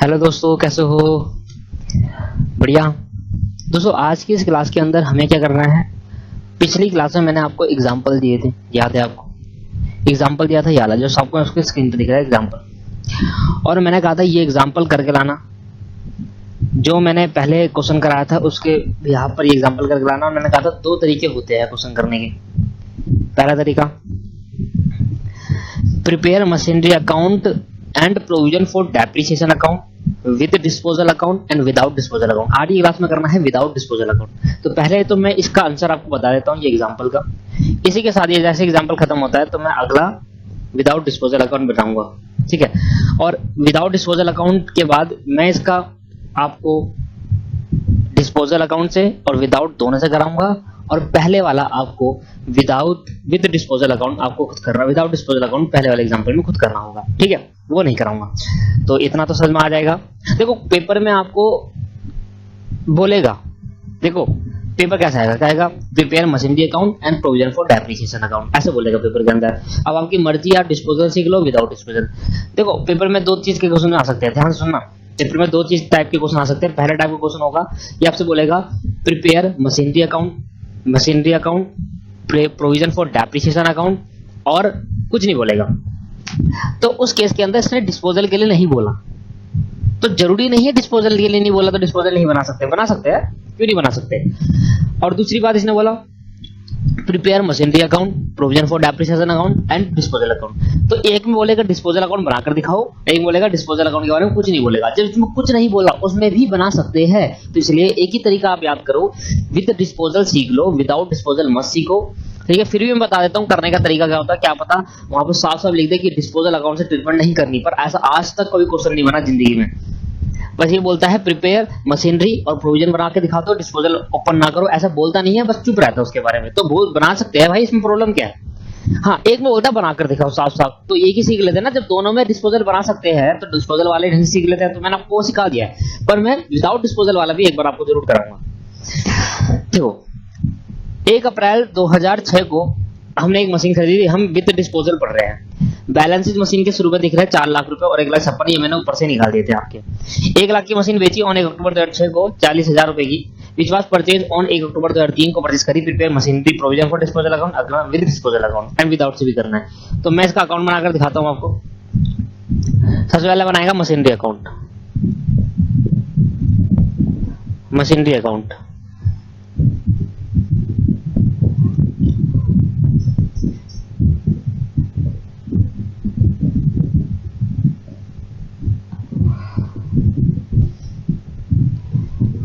Hello दोस्तों, कैसे हो? बढ़िया। दोस्तों, आज की इस क्लास के अंदर हमें क्या करना है? पिछली क्लास में मैंने आपको एग्जाम्पल दिए थे, याद है आपको? एग्जाम्पल दिया था, याद है? जो सबको उसके स्क्रीन पर दिख रहा है एग्जाम्पल। और मैंने कहा था ये एग्जाम्पल करके लाना। जो मैंने पहले क्वेश्चन कराया था उसके यहाँ पर ये एग्जाम्पल करके लाना। और मैंने कहा था दो तरीके होते हैं क्वेश्चन करने के। पहला तरीका, prepare machinery account and provision for depreciation account with disposal account and without disposal account. आज की क्लास में करना है विदाउट डिस्पोजल अकाउंट। तो पहले तो मैं इसका आंसर आपको बता देता हूँ, ये एग्जांपल का। इसी के साथ ये जैसे एग्जांपल खत्म होता है तो मैं अगला विदाउट डिस्पोजल अकाउंट बताऊंगा, ठीक है? और विदाउट डिस्पोजल अकाउंट के बाद मैं इसका आपको डिस्पोजल अकाउंट से और विदाउट दोनों से कराऊंगा। और पहले वाला आपको विदाउट विद डिस्पोजल अकाउंट आपको खुद करना, विदाउट डिस्पोजल अकाउंट पहले वाले एग्जांपल में खुद करना होगा, ठीक है? वो नहीं कराऊंगा। तो इतना तो समझ में आ जाएगा। देखो, पेपर में आपको बोलेगा, देखो पेपर कैसा आएगा, कहेगा prepare machinery account and provision for depreciation account, ऐसे बोलेगा पेपर के अंदर। अब आपकी मर्जी, आप डिस्पोजल सीख लो, विदाउट डिस्पोजल। देखो, पेपर में दो चीज के क्वेश्चन आ सकते हैं, ध्यान से सुनना। पेपर में दो चीज टाइप के क्वेश्चन आ सकते हैं। पहला टाइप का क्वेश्चन होगा, ये आपसे बोलेगा prepare machinery account, provision for depreciation account, और कुछ नहीं बोलेगा। तो उस केस के अंदर इसने डिस्पोजल के लिए नहीं बोला। तो जरूरी नहीं है डिस्पोजल के लिए नहीं बोला तो डिस्पोजल नहीं बना सकते, बना सकते हैं, क्यों नहीं बना सकते? और दूसरी बात इसने बोला prepare machinery account, provision for depreciation account and disposal account. तो एक में बोलेगा डिस्पोजल अकाउंट बनाकर दिखाओ, एक में बोलेगा डिस्पोजल अकाउंट के बारे में कुछ नहीं बोलेगा। जब इसमें कुछ नहीं बोला उसमें भी बना सकते हैं। तो इसलिए एक ही तरीका आप याद करो, विद डिस्पोजल सीख लो, विदाउट डिस्पोजल मत सीखो, ठीक है? फिर भी मैं बता देता हूँ करने का तरीका क्या होता है। क्या पता वहां पर साफ साफ लिख दे कि डिस्पोजल अकाउंट से ट्रीटमेंट नहीं करनी, पर ऐसा आज तक कोई क्वेश्चन नहीं बना जिंदगी में। बस ये बोलता है प्रिपेयर मशीनरी और प्रोविजन बना के दिखा दो, डिस्पोजल ओपन ना करो, ऐसा बोलता नहीं है, बस चुप रहता है उसके बारे में। तो वो बना सकते हैं भाई, इसमें प्रॉब्लम क्या है? हाँ, एक में बोलता है बनाकर दिखाओ साफ साफ, तो एक ही सीख लेते हैं ना। जब दोनों में डिस्पोजल बना सकते हैं तो डिस्पोजल वाले नहीं सीख लेते हैं। तो मैंने आपको सिखा दिया है, पर मैं विदाउट डिस्पोजल वाला भी एक बार आपको जरूर कराऊंगा। देखो, 1 अप्रैल 2006 को हमने एक मशीन खरीदी थी। हम विद डिस्पोजल पढ़ रहे हैं। बैलेंस शीट मशीन के शुरू में दिख रहा है 4 लाख रुपए और 1,56,000, ये मैंने ऊपर से निकाल दिए थे आपके। 1 लाख की मशीन बेची ऑन 1 अक्टूबर 2006 को 40,000 रुपए की, which was purchase on 1 October 2003 को परचेज करी। Prepare machinery provision for disposal account, अगला with disposal account and without से भी करना है। तो मैं इसका अकाउंट बनाकर दिखाता हूं आपको। सबसे पहले बनाएगा मशीनरी अकाउंट, मशीनरी अकाउंट।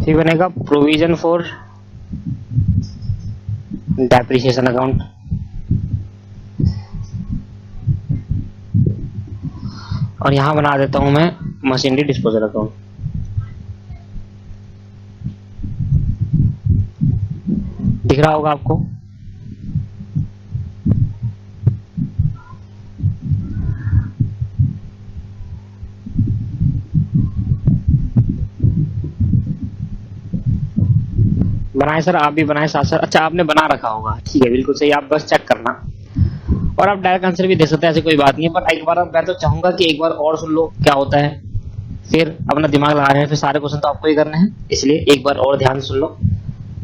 फिर बनेगा प्रोविजन फॉर डेप्रिसिएशन अकाउंट, और यहां बना देता हूं मैं मशीनरी डिस्पोजल अकाउंट। दिख रहा होगा आपको? बनाए सर, आप भी बनाए साथ साथ। अच्छा, आपने बना रखा होगा, ठीक है, बिल्कुल सही। आप बस चेक करना, और आप डायरेक्ट आंसर भी दे सकते हैं, ऐसी कोई बात नहीं है। पर एक बार मैं तो चाहूंगा कि एक बार और सुन लो क्या होता है, फिर अपना दिमाग लगा रहे हैं, फिर सारे क्वेश्चन तो आपको ही करने हैं, इसलिए एक बार और ध्यान सुन लो।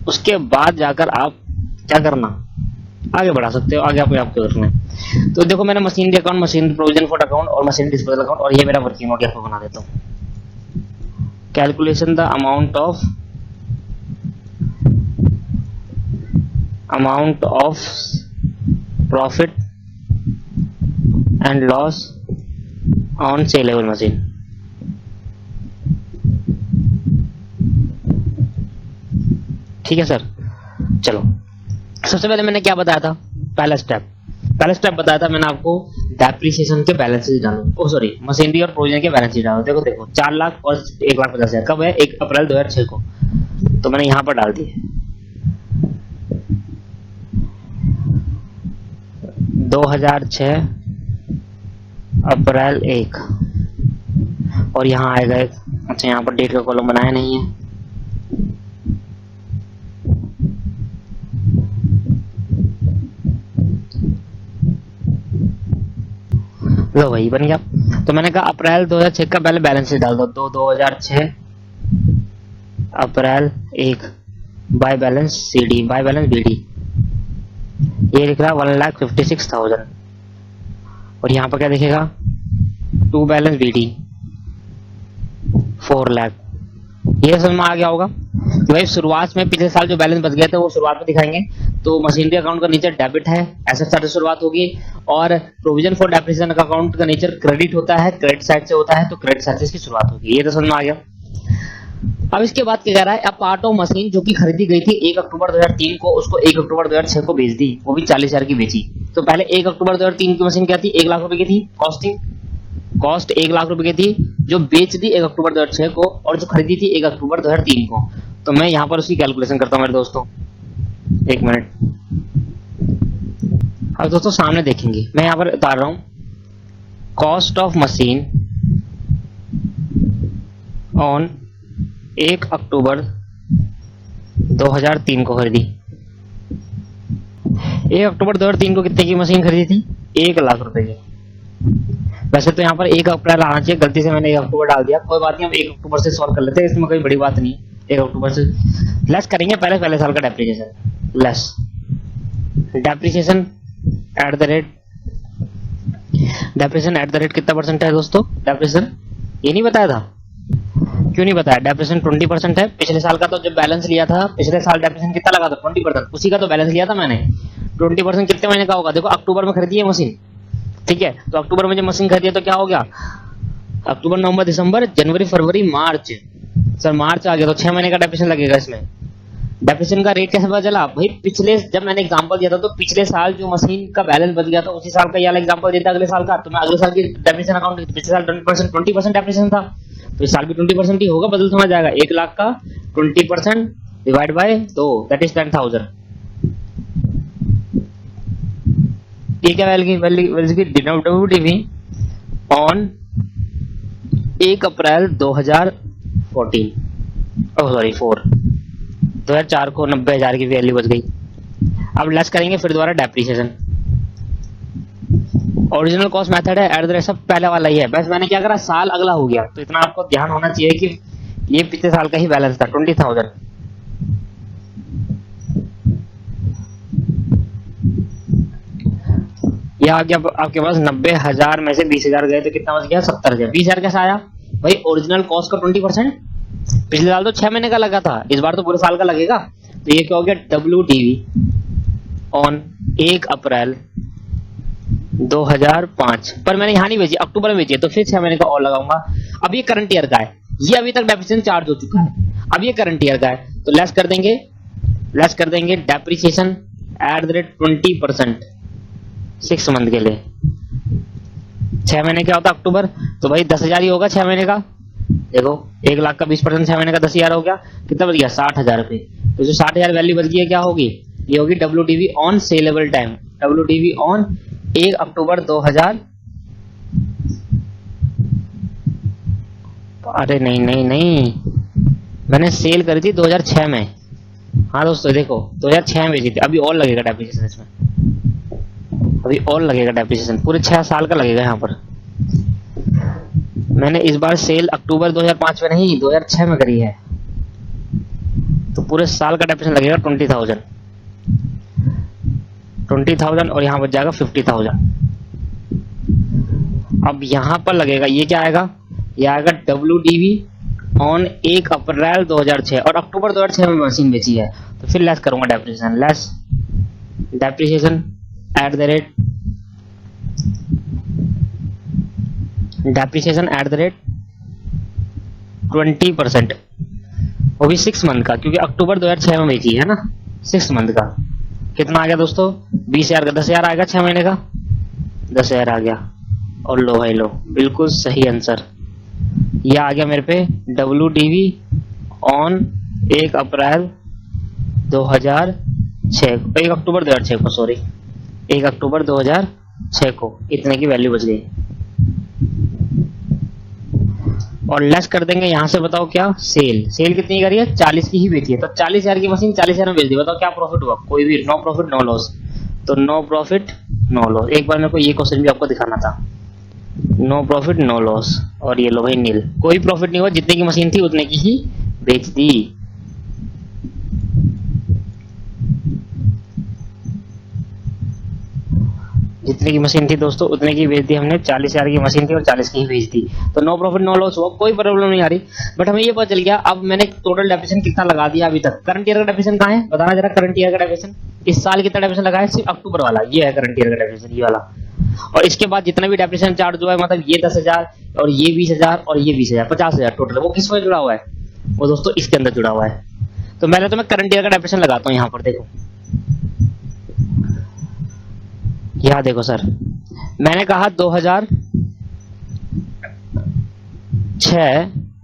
उसके बाद जाकर आप क्या करना, आगे बढ़ा सकते हो, आगे आपको करना है। तो देखो, मैंने machinery account, machine provision for account और मशीन डिस्पोजल अकाउंट, और ये मेरा वर्किंग नोट आपको बना देता हूँ। Calculation the amount of profit and loss on saleable machine। ठीक है सर, चलो। सबसे पहले मैंने क्या बताया था? पहला स्टेप बताया था मैंने आपको, डेप्रिसिएशन के बैलेंस शीट डालो, ओ सॉरी, मशीनरी और प्रोविजन के बैलेंस शीट डालो। देखो 4 लाख और 1,50,000 कब है? 1 अप्रैल 2006 को। तो मैंने यहां पर डाल दिए 2006 अप्रैल 1, और यहाँ आएगा एक, अच्छा यहाँ पर डेट का कॉलम बनाया नहीं है, लो भाई बन गया। तो मैंने कहा अप्रैल 2006 का पहले बैलेंस शीट डाल दो, 2006 April 1 by balance C D by balance B D, ये लिख रहा है 1,56,000 और यहाँ पर क्या दिखेगा to balance B D 4 lakh. ये समझ में आ गया होगा कि भाई शुरुआत में पिछले साल जो बैलेंस बच गए थे वो शुरुआत में दिखाएंगे। तो मशीनरी अकाउंट का नेचर डेबिट है, एसेट साइड से शुरुआत होगी, और प्रोविजन फॉर डेप्रिसिएशन अकाउंट का नेचर क्रेडिट होता है, क्रेडिट साइड से होता है, तो क्रेडिट साइड से इसकी शुरुआत होगी। ये तो समझ में आ गया। अब इसके बाद क्या कह रहा है, अब पार्ट ऑफ मशीन जो कि खरीदी गई थी 1 अक्टूबर 2003 को, उसको 1 अक्टूबर 2006 को बेच दी, वो भी 40,000 की बेची। तो पहले 1 अक्टूबर 2003 की मशीन क्या थी, 1 लाख रुपए की थी, कॉस्ट 1 लाख रुपए की थी, जो बेच दी 1 अक्टूबर 2006 को, और जो खरीदी थी 1 अक्टूबर 2003 को। तो मैं यहाँ पर उसकी कैलकुलेशन करता हूँ मेरे दोस्तों, एक मिनट। अब दोस्तों सामने देखेंगे, मैं यहाँ पर उतार रहा हूँ cost of machine on 1 October 2003 को खरीदी। 1 अक्टूबर 2003 को कितने की मशीन खरीदी थी, 1 लाख रुपए की। वैसे तो यहाँ पर 1 अप्रैल आना चाहिए, गलती से मैंने 1 अक्टूबर डाल दिया, कोई बात नहीं, हम 1 अक्टूबर से सॉल्व कर लेते हैं, इसमें कोई बड़ी बात नहीं। 1 अक्टूबर से लेस करेंगे पहले साल का depreciation, less depreciation at the rate कितना परसेंट है दोस्तों, डेप्रिसिएशन ये नहीं बताया था, क्यों नहीं बताया, डेप्रिसिएशन 20% है। पिछले साल का तो जब बैलेंस लिया था, पिछले साल डेप्रिसिएशन कितना लगा था, 20%, उसी का तो बैलेंस लिया था मैंने। 20% कितने महीने का होगा, देखो अक्टूबर में खरीदी है मशीन, ठीक है, तो अक्टूबर में जब मशीन खरीदी तो क्या हो गया, अक्टूबर नवंबर दिसंबर जनवरी फरवरी मार्च, सर मार्च आ गया, तो 6 महीने का डेप्रिसिएशन लगेगा इसमें। डेप्रिसिएशन का रेट कैसे पता चला भाई, पिछले जब मैंने एग्जांपल दिया था तो पिछले साल जो मशीन का बैलेंस बच गया था उसी साल का ये वाला एग्जांपल देता अगले साल का, तो मैं अगले साल की डेप्रिसिएशन अकाउंट, पिछले साल 20% डेप्रिसिएशन था, तो इस साल भी 20% ही होगा, बदल थोड़ा जाएगा। 1 लाख का 20% डिवाइड बाय 2 दैट इज 10,000। ये क्या वैल्यू की डिनोमिनेटिव ऑन 1 अप्रैल 2014 सॉरी 2004 को 90,000 की वैल्यू बच गई। अब लेस करेंगे फिर दोबारा डेप्रिसिएशन, ओरिजिनल कॉस्ट मेथड है, एट द रेट सब पहले वाला ही है, बस मैंने क्या करा साल अगला हो गया, तो इतना आपको ध्यान होना चाहिए कि ये पिछले साल का ही बैलेंस था 20,000। ये आ गया आपके पास 90,000 में से 20,000 गए तो कितना बच गया, 70,000। 20,000 कैसे आया भाई, ओरिजिनल कॉस्ट का 20%, पिछले साल तो 6 महीने का लगा था, इस बार तो पूरे साल का लगेगा, तो ये क्या हो गया WDV ऑन 1 अप्रैल 2005, पर मैंने यहाँ नहीं बेची, अक्टूबर में बेची, तो फिर 6 महीने का और लगाऊंगा। अब ये करंट ईयर का है, ये अभी तक डेप्रिसिएशन चार्ज हो चुका है, अब ये करंट ईयर का है, तो लेस कर देंगे depreciation at the rate 20% 6 month के लिए। 6 महीने क्या होता है अक्टूबर, तो भाई 10,000 ही होगा 6 महीने का, देखो 1 लाख का 20% 6 महीने का 10,000 हो गया, कितना बच गया 60,000 रुपए। तो जो 60,000 वैल्यू बच गई है क्या होगी, ये होगी WDV on saleable time, WDV on 1 अक्टूबर 2000, अरे नहीं मैंने सेल करी थी 2006 में, हाँ दोस्तों देखो 2006 में बेची थी, अभी और लगेगा डेप्रिसिएशन इसमें, अभी और लगेगा डेप्रिसिएशन, पूरे 6 साल का लगेगा यहाँ पर। मैंने इस बार सेल अक्टूबर 2005 में नहीं 2006 में करी है, तो पूरे साल का डेप्रिसिएशन लगेगा 20,000 और यहाँ बच जाएगा 50,000। अब यहाँ पर लगेगा, ये क्या आएगा, ये आएगा WDV ऑन 1 अप्रैल 2006, और अक्टूबर 2006 में मशीन बेची है, तो फिर लेस करूंगा depreciation, less depreciation at the rate 20%, वो भी 6 मंथ का, क्योंकि अक्टूबर 2006 में बेची है ना, 6 मंथ का कितना आ गया दोस्तों, 20,000 का 10,000 आएगा 6 महीने का, 10,000 आ गया, और लो भाई लो, बिल्कुल सही आंसर ये आ गया मेरे पे, WDV ऑन 1 अप्रैल 2006 1 अक्टूबर 2006 को, सॉरी 1 अक्टूबर 2006 को इतने की वैल्यू बच गई। और लेस कर देंगे यहाँ से, बताओ क्या, सेल कितनी करी है, 40 की ही बेची है, तो 40,000 की मशीन 40,000 में बेच दी, बताओ क्या प्रॉफिट हुआ, कोई भी, नो प्रॉफिट नो लॉस, तो नो प्रॉफिट नो लॉस। एक बार मेरे को ये क्वेश्चन भी आपको दिखाना था, नो प्रॉफिट नो लॉस, और ये लो भाई नील, कोई प्रॉफिट नहीं हुआ, जितने की मशीन थी उतने की ही बेच दी। जितने की मशीन थी दोस्तों उतने की बेच दी हमने, 40,000 की मशीन थी और 40 की ही बेच दी। तो नो प्रॉफिट नो लॉस हुआ, कोई प्रॉब्लम नहीं आ रही। बट हमें ये पता चल गया अब मैंने टोटल डेप्रिसिएशन कितना लगा दिया अभी तक। करंट ईयर का डेप्रिसिएशन कहाँ है बताना जरा, करंट ईयर का डेप्रिसिएशन इस साल कितना डेप्रिसिएशन लगा है, सिर्फ अक्टूबर वाला, ये है करंट ईयर का डेप्रिसिएशन, ये वाला। और इसके बाद जितना भी डेप्रिसिएशन चार्ज हुआ है, मतलब ये 10,000 और ये 20,000 और ये 20,000, 50,000 टोटल, वो किस में जुड़ा हुआ है, वो दोस्तों इसके अंदर जुड़ा हुआ है। तो पहले तो मैं करंट ईयर का डेप्रिसिएशन लगाता हूँ यहाँ पर, देखो यहाँ देखो सर, मैंने कहा 2006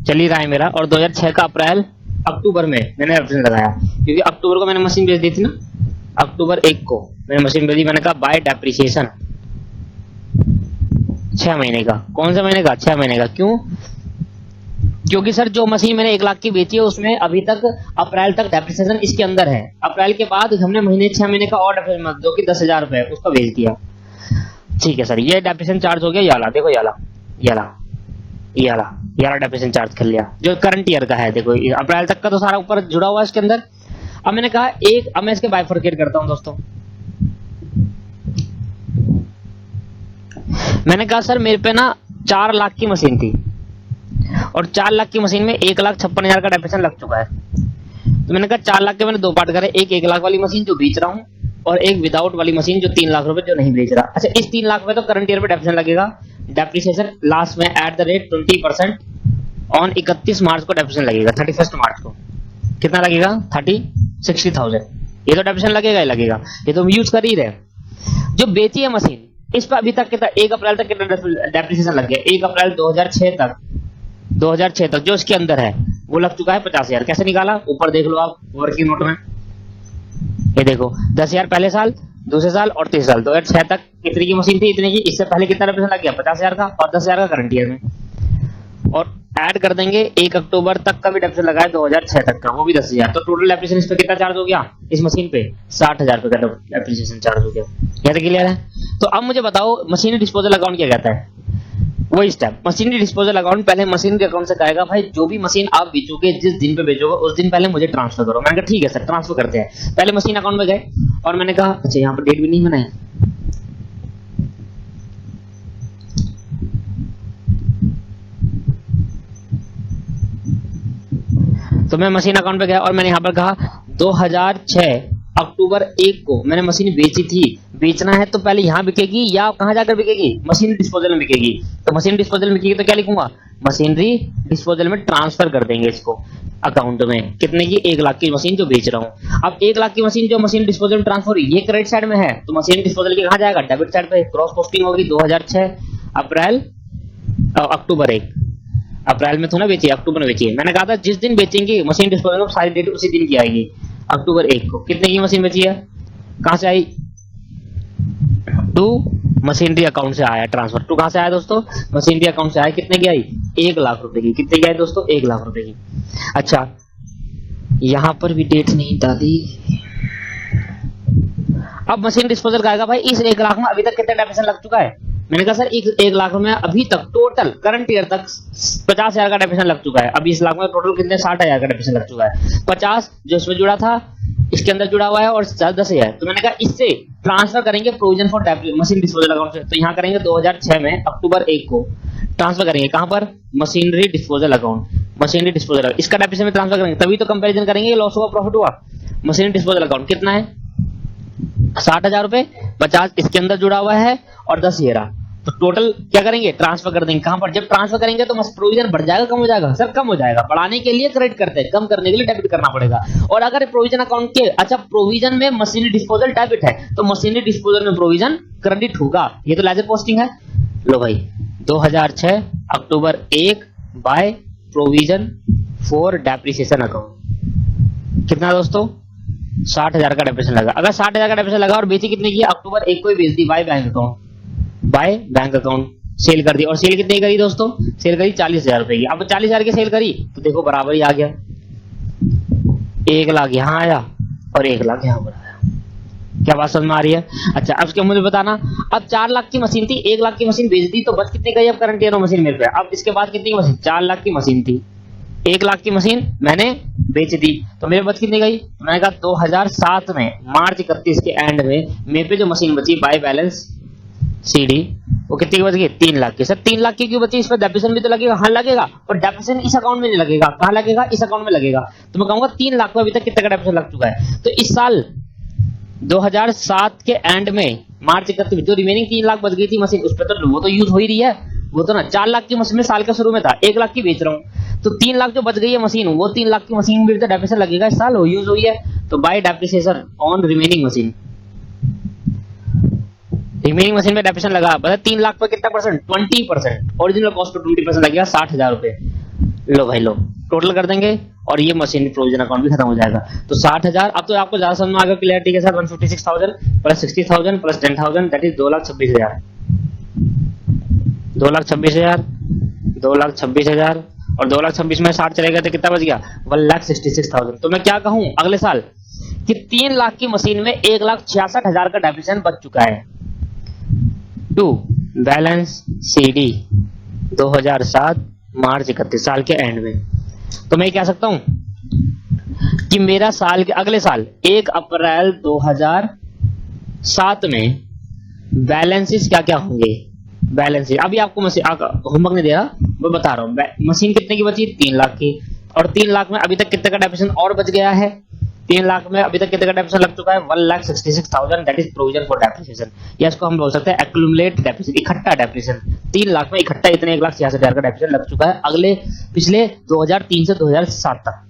चल ही रहा है मेरा, और 2006 का अप्रैल अक्टूबर में मैंने डेप्रिसिएशन लगाया, क्योंकि अक्टूबर को मैंने मशीन बेच दी थी ना, अक्टूबर 1 को मैंने मशीन बेच दी। मैंने कहा बाय डेप्रिसिएशन 6 महीने का, कौन से महीने का, 6 महीने का। क्यों, क्योंकि सर जो मशीन मैंने 1 लाख की बेची है उसमें अभी तक अप्रैल तक डेप्रिसिएशन इसके अंदर है, अप्रैल के बाद हमने महीने 6 महीने का और डेप्रिसिएशन जो कि 10,000 रुपए उसका बेच दिया। ठीक है सर, ये डेप्रिसिएशन चार्ज हो गया, ये वाला देखो, ये वाला डेप्रिसिएशन चार्ज कर लिया जो करंट ईयर का है। देखो अप्रैल तक का तो सारा ऊपर जुड़ा हुआ है इसके अंदर। अब मैंने कहा अब मैं इसके बाइफरकेट करता हूं दोस्तों। मैंने कहा सर मेरे पे ना 4 लाख की मशीन थी, और 4 लाख की मशीन में 1,56,000 का डेप्रिसिएशन लग चुका है। तो मैंने कहा 4 लाख के मैंने 2 पार्ट करे, एक 1 लाख वाली मशीन जो बेच रहा हूँ, और एक विदाउट वाली मशीन जो 3 लाख रुपए जो नहीं बेच रहा। अच्छा, इस 3 लाख में तो करंट ईयर पे डेप्रिसिएशन लगेगा, डेप्रिसिएशन लास्ट में एट द रेट 20% ऑन 31 मार्च को डेप्रिसिएशन लगेगा, 31 मार्च को कितना लगेगा, 60,000। ये तो डेप्रिसिएशन लगेगा ही लगेगा, ये तो हम यूज कर ही रहे। जो बेची है मशीन इस पर अभी तक कितना, 1 अप्रैल तक कितना डेप्रिसिएशन लग गया, 1 अप्रैल 2006 तक जो इसके अंदर है वो लग चुका है 50,000। कैसे निकाला, ऊपर देख लो आप वर्किंग नोट में, ये देखो 10,000 पहले साल, दूसरे साल और तीसरे साल। 2006 तक कितनी की मशीन थी, इतने की, इससे पहले कितना डेप्रिसिएशन लग गया, 50,000 का, और 10,000 का करंट ईयर में, और ऐड कर देंगे 1 अक्टूबर तक का भी डेप्रिसिएशन लगा है 2006 तक का, वो भी 10,000। तो टोटल डेप्रिसिएशन इस पे कितना चार्ज हो गया, इस मशीन पे 60,000 रुपए का डेप्रिसिएशन चार्ज हो गया। ये तो क्लियर है। तो अब मुझे बताओ मशीनरी डिस्पोजल अकाउंट क्या कहता है। वही स्टेप, मशीनरी डिस्पोजल अकाउंट, पहले मशीनरी अकाउंट से कहेगा भाई जो भी मशीन आप बेचोगे, जिस दिन पे बेचोगे उस दिन पहले मुझे ट्रांसफर करो। मैंने कहा ठीक है सर ट्रांसफर करते हैं। पहले मशीन अकाउंट में गए और मैंने कहा अच्छा यहाँ पर डेट भी नहीं बनाई, तो मैं मशीन अकाउंट पे गया और मैंने यहाँ पर कहा 2006 अक्टूबर 1 को मैंने मशीन बेची थी। बेचना है तो पहले यहाँ बिकेगी या कहाँ जाकर बिकेगी, मशीनरी डिस्पोजल में बिकेगी। तो मशीनरी डिस्पोजल में बिकेगी तो क्या लिखूंगा, मशीनरी डिस्पोजल में ट्रांसफर कर देंगे इसको अकाउंट में। कितने की, 1 लाख की मशीन जो बेच रहा हूँ। अब 1 लाख की मशीन जो मशीन डिस्पोजल में ट्रांसफर हुई, ये क्रेडिट साइड में है, तो मशीन डिस्पोजल के कहाँ जाएगा, डेबिट साइड पे। क्रॉस पोस्टिंग होगी 2006 अप्रैल अक्टूबर 1, अप्रैल में तो ना बेचिए, अक्टूबर में बेचिए। मैंने कहा था जिस दिन बेचेंगे मशीन डिस्पोजल में सारी डेट उसी दिन की आएगी, अक्टूबर 1 को। कितने की मशीन बेची है, कहां से आई, टू मशीनरी अकाउंट से आया ट्रांसफर। टू कहां से आया दोस्तों, मशीनरी अकाउंट से आया। कितने की आई, 1 लाख रुपए की। कितने की आई दोस्तों, 1 लाख रुपए की। अच्छा यहां पर भी डेट नहीं डाली। अब मशीन डिस्पोजल का आएगा भाई इस 1 लाख में अभी तक कितना डेप्रिसिएशन लग चुका है। मैंने कहा सर 1 लाख में अभी तक टोटल करंट ईयर तक 50,000 का डेप्रिसिएशन लग चुका है। अभी इस लाख में टोटल कितने, 60,000 का डेप्रिसिएशन लग चुका है। 50 जो इसमें जुड़ा था इसके अंदर जुड़ा हुआ है और 10,000। तो मैंने कहा इससे ट्रांसफर करेंगे provision for machine disposal account से। तो यहाँ करेंगे 2006 में अक्टूबर 1 को ट्रांसफर करेंगे, कहां पर, machinery disposal account. Machinery disposal इसका डेप्रिसिएशन में ट्रांसफर करेंगे, तभी तो कंपैरिजन करेंगे लॉस हुआ प्रॉफिट हुआ। मशीनरी डिस्पोजल अकाउंट कितना है, 60,000 रुपए, 50 इसके अंदर जुड़ा हुआ है और 10 ये रहा। तो टोटल क्या करेंगे, ट्रांसफर कर देंगे। कहां पर, जब ट्रांसफर करेंगे तो प्रोविजन बढ़ जाएगा कम हो जाएगा, सर कम हो जाएगा। बढ़ाने के लिए क्रेडिट करते हैं, कम करने के लिए डेबिट करना पड़ेगा। और अगर प्रोविजन अकाउंट के, अच्छा प्रोविजन में मशीनरी डिस्पोजल डेबिट है तो मशीनरी डिस्पोजल में प्रोविजन क्रेडिट होगा। ये तो लेजर पोस्टिंग है। लो भाई 2006 अक्टूबर 1 bye provision for depreciation account. कितना दोस्तों, 60,000 का डेप्रिसिएशन लगा। अगर 60,000 का डेप्रिसिएशन लगा और बेची कितने की, अक्टूबर 1 को ही बेच दी by bank account, by bank account sale कर दी। और सेल कितने करी दोस्तों, सेल करी 40,000 रुपए की। अब 40,000 की सेल करी तो देखो बराबर ही आ गया, 1 लाख यहां आया और 1 लाख यहां पर आया। क्या बात समझ में आ रही है? अच्छा, अब इसके मुझे बताना, अब 4 लाख की मशीन थी, 1 लाख की मशीन बेच दी, तो बच कितने गई अब करंट ईयर में मशीन मेरे पे? अब इसके बाद कितनी की मशीन? 4 लाख की मशीन थी, 1 लाख की मशीन मैंने बेच दी, तो मेरे बच कितनी गई? मैंने कहा 2007 में मार्च 31 के एंड में मेरे पे जो मशीन बची बाय बैलेंस सीडी, वो कितनी की बच गई? 3 लाख की। सर 3 लाख की क्यों बची? इस पर डेप्रिसिएशन भी तो लगेगा। हाँ लगेगा, और डेप्रिसिएशन इस अकाउंट में नहीं लगेगा। कहाँ लगेगा? इस अकाउंट में लगेगा। तो मैं कहूंगा 3 लाख में अभी तक कितने का डेप्रिसिएशन लग चुका है? तो इस साल 2007 के एंड में मार्च 31 में जो रिमेनिंग 3 लाख बच गई थी मशीन, उस पर तो वो तो यूज हो ही रही है। वो तो ना 4 लाख की मशीन में साल के शुरू में था, 1 लाख की बेच रहा हूँ, तो 3 लाख जो बच गई है मशीन, वो 3 लाख की मशीन भी तो डेप्रिसिएशन लगेगा इस साल, वो यूज हुई है। तो bye depreciation on remaining machine, remaining machine में डेप्रिसिएशन लगा, पता 3 लाख पर कितना परसेंट? 20%। ओरिजिनल कॉस्ट पर 20% लगेगा, 60,000 रुपए। लो भाई लो, टोटल कर देंगे और ये मशीन प्रोविजन अकाउंट भी खत्म हो जाएगा। तो 60,000, अब तो आपको ज्यादा समझ में आ गया क्लियरिटी के साथ। 156,000 प्लस 60,000 प्लस 10,000, दैट इज 2,26,000। 2,26,000, 2,26,000 और 2,26,000 में 60 चलेगा तो कितना बच गया? 1,66,000। तो मैं क्या कहूं अगले साल कि 3 लाख की मशीन में 1,66,000 का डेप्रिसिएशन बच चुका है। टू बैलेंस सीडी 2007 मार्च 31 साल के एंड में। तो मैं कह सकता हूं कि मेरा साल के अगले साल 1 अप्रैल 2007 में बैलेंसेस क्या क्या होंगे? बैलेंस अभी आपको होमवर्क नहीं दे रहा, मैं बता रहा हूं। मशीन कितने की बची? 3 लाख की, और 3 लाख में अभी तक कितने का डेप्रिसिएशन और बच गया है? 3 लाख में अभी तक कितने का डेप्रिसिएशन लग चुका है? 1,66,000, that is provision for depreciation, या इसको हम बोल सकते हैं एक्यूमुलेट डेप्रिसिएशन, इकट्ठा डेप्रिसिएशन। 3 लाख में इकट्ठा इतने 1,66,000 का डेप्रिसिएशन लग चुका है अगले पिछले 2003 से 2007 तक।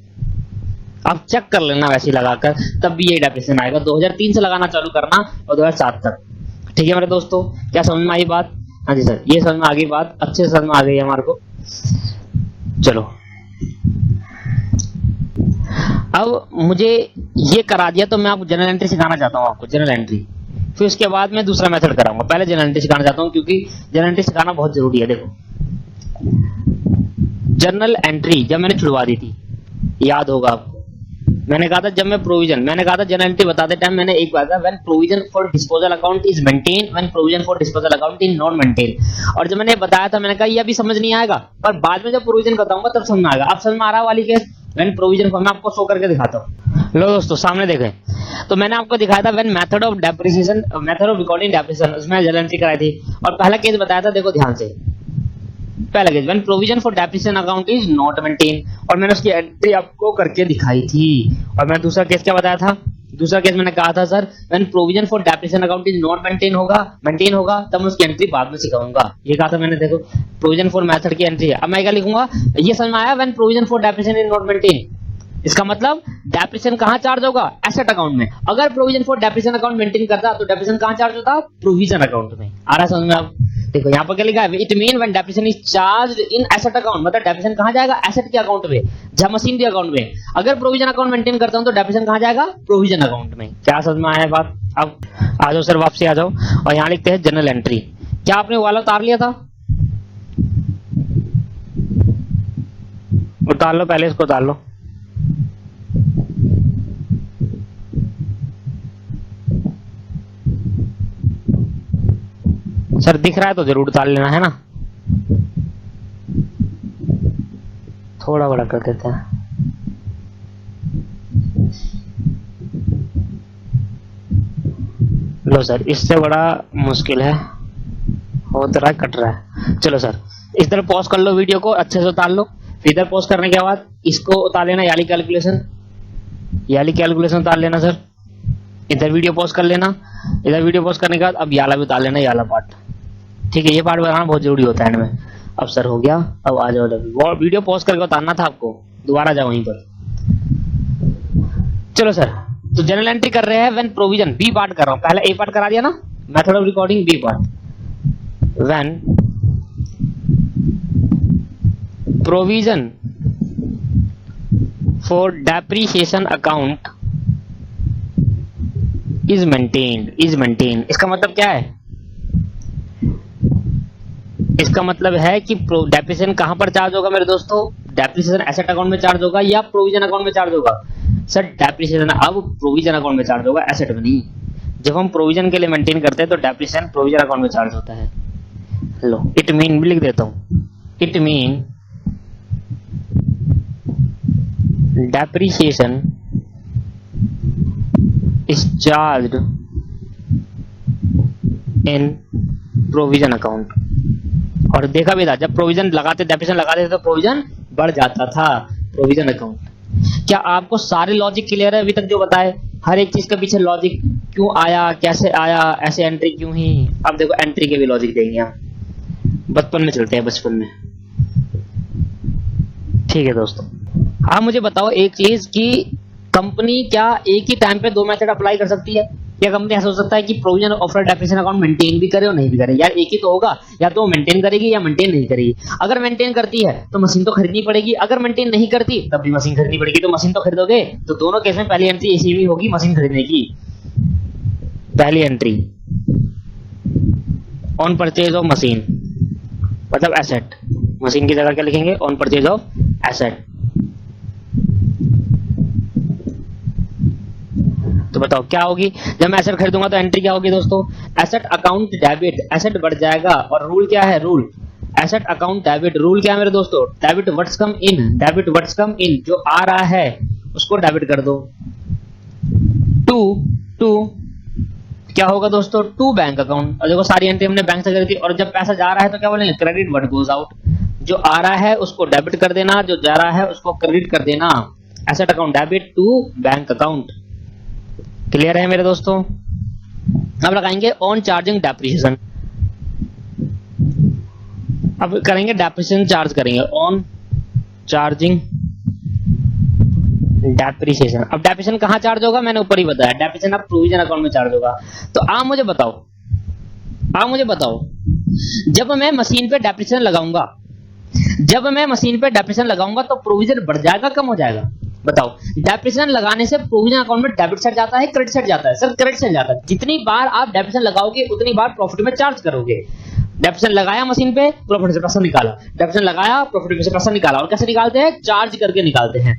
आप चेक कर लेना वैसे लगाकर, तब भी ये डेप्रिसिएशन आएगा। 2003 से लगाना चालू करना और 2007 तक। ठीक है मेरे दोस्तों, क्या समझ में आई बात? हाँ जी सर, ये समझ में आ गई बात, अच्छे से समझ में आ गई हमारे को। चलो, अब मुझे ये करा दिया तो मैं आपको जनरल एंट्री सिखाना चाहता हूँ, आपको जनरल एंट्री। फिर उसके बाद मैं दूसरा मेथड कराऊंगा, पहले जनरल एंट्री सिखाना चाहता हूँ क्योंकि जनरल एंट्री सिखाना बहुत जरूरी है। देखो, जनरल एंट्री जब मैंने छुड़वा दी थी, याद होगा आपको, मैंने कहा था जब मैं प्रोविजन, मैंने कहा था जनरल एंट्री बताते टाइम मैंने एक बात कहा, when provision for disposal account is maintain, when provision for disposal account is not maintain. और जब मैंने बताया था मैंने कहा ये अभी समझ नहीं आएगा, पर बाद में जब प्रोविजन बताऊंगा तब समझ में आएगा। अब समझ में आ रहा वाली केस, व्हेन प्रोविजन फॉर, मैं आपको शो करके दिखाता हूँ। लो दोस्तों सामने देखें, तो मैंने आपको दिखाया था when method of depreciation, method of recording depreciation, उसमें जनरल एंट्री कराई थी। और पहला केस बताया था, देखो ध्यान से, पहला case when provision for depreciation account is not maintain, और मैंने उसकी एंट्री आपको करके दिखाई थी। और मैं दूसरा केस क्या बताया था? दूसरा केस मैंने कहा था sir when provision for depreciation account is not maintain होगा तब मैं उसकी एंट्री बाद में सिखाऊंगा, ये कहा था मैंने। देखो प्रोविजन फॉर मेथड की एंट्री है। अब मैं क्या लिखूंगा, ये समझ में आया? When provision for depreciation is not maintain, इसका मतलब डेप्रिसिएशन कहां चार्ज होगा? एसेट अकाउंट में। अगर provision for depreciation account maintain करता तो डेप्रिसिएशन कहां चार्ज होता? प्रोविजन अकाउंट में। आ रहा समझ में? आप देखो यहाँ पर क्या लिखा है, it mean when depreciation is charged in asset account, मतलब डेप्रिसिएशन कहां जाएगा? एसेट के अकाउंट में, जहां मशीन के अकाउंट में। अगर प्रोविजन अकाउंट मेंटेन करता हूं तो डेप्रिसिएशन कहां जाएगा? प्रोविजन अकाउंट में। क्या समझ में आया बात? अब आ जाओ सर, वापसी आ जाओ और यहाँ लिखते हैं जनरल एंट्री। क्या आपने वाला उतार लिया था? उतार लो, पहले इसको उतार लो। सर दिख रहा है तो जरूर उतार लेना, है ना? थोड़ा बड़ा कर देते हैं। लो सर, इससे बड़ा मुश्किल है, हो तो रहा है, कट रहा है। चलो सर, इस तरह पॉज कर लो वीडियो को, अच्छे से उतार लो। फिर इधर पॉज करने के बाद इसको उतार लेना, याली कैलकुलेशन उतार लेना सर। इधर वीडियो पॉज कर लेना, इधर वीडियो पॉज करने के बाद अब याला भी उतार लेना, याला पार्ट। ठीक है, ये पार्ट बनाना बहुत जरूरी होता है एंड में। अब सर हो गया, अब आ जाओ, वीडियो पॉज करके उतारना था आपको, दोबारा जाओ वहीं पर। चलो सर, तो जनरल एंट्री कर रहे हैं व्हेन प्रोविजन, बी पार्ट कर रहा हूं, पहले ए पार्ट करा दिया ना, method of recording B part. When provision for depreciation account is maintain, इसका मतलब क्या है? इसका मतलब है कि डेप्रिसिएशन कहां पर चार्ज होगा मेरे दोस्तों? डेप्रिसिएशन एसेट अकाउंट में चार्ज होगा या प्रोविजन अकाउंट में चार्ज होगा? सर डेप्रिसिएशन अब प्रोविजन अकाउंट में चार्ज होगा, एसेट में नहीं। जब हम प्रोविजन के लिए मेंटेन करते हैं तो डेप्रिसिएशन प्रोविजन अकाउंट में चार्ज होता है। लो इट मीन भी लिख देता हूं, it mean depreciation is charged in provision account. और देखा भी था जब प्रोविजन लगाते डेप्रिसिएशन लगाते थे तो प्रोविजन बढ़ जाता था प्रोविजन अकाउंट। क्या आपको सारे लॉजिक क्लियर है अभी तक जो बताए? हर एक चीज के पीछे लॉजिक क्यों आया, कैसे आया, ऐसे एंट्री क्यों ही? अब देखो एंट्री के भी लॉजिक देंगे हम। बचपन में चलते हैं, बचपन में। ठीक है दोस्तों, आप मुझे बताओ एक चीज कि कंपनी क्या एक ही टाइम पे दो मेथड अप्लाई कर सकती है? या कंपनी ऐसा हो सकता है कि provision of depreciation account maintain भी करे और नहीं भी करे? यार एक ही तो होगा, या तो मेंटेन करेगी या मेंटेन नहीं करेगी। अगर मेंटेन करती है तो मशीन तो खरीदनी पड़ेगी, अगर मेंटेन नहीं करती तब भी मशीन खरीदनी पड़ेगी। तो मशीन तो खरीदोगे, तो दोनों केस में पहली एंट्री ऐसी भी होगी मशीन खरीदने की। पहली entry on purchase of machine, मतलब एसेट। मशीन की जगह क्या लिखेंगे? On purchase of asset. तो बताओ क्या होगी जब मैं एसेट खरीदूंगा? तो एंट्री क्या होगी दोस्तों? एसेट अकाउंट डेबिट, एसेट बढ़ जाएगा। और रूल क्या है? Rule asset account debit. Rule क्या है मेरे दोस्तों? डेबिट व्हाट्स कम इन, डेबिट व्हाट्स कम इन, जो आ रहा है उसको डेबिट कर दो। टू क्या होगा दोस्तों? To bank account. और देखो सारी एंट्री हमने बैंक से करी थी। और जब पैसा जा रहा है तो क्या बोलेंगे? Credit what goes out. जो आ रहा है उसको डेबिट कर देना, जो जा रहा है उसको क्रेडिट कर देना। Asset account debit to bank account. Clear है मेरे दोस्तों? अब लगाएंगे ऑन चार्जिंग डेप्रिसिएशन। अब करेंगे डेप्रिसिएशन चार्ज करेंगे, ऑन चार्जिंग डेप्रिसिएशन। अब डेप्रिसिएशन कहां चार्ज होगा? मैंने ऊपर ही बताया, डेप्रिसिएशन अब प्रोविजन अकाउंट में चार्ज होगा। तो आप मुझे बताओ जब मैं मशीन पे डेप्रिसिएशन लगाऊंगा तो प्रोविजन बढ़ जाएगा कम हो जाएगा? बताओ। डेप्रिसिएशन लगाने से प्रोविजन अकाउंट में डेबिट साइड जाता है, क्रेडिट साइड जाता है? सर क्रेडिट साइड जाता है। जितनी बार आप डेप्रिसिएशन लगाओगे उतनी बार प्रॉफिट में चार्ज करोगे। डेप्रिसिएशन लगाया मशीन पे, प्रॉफिट से पैसा निकाला, डेप्रिसिएशन लगाया, प्रॉफिट में से पैसा निकाला। और कैसे निकालते हैं? चार्ज करके निकालते हैं।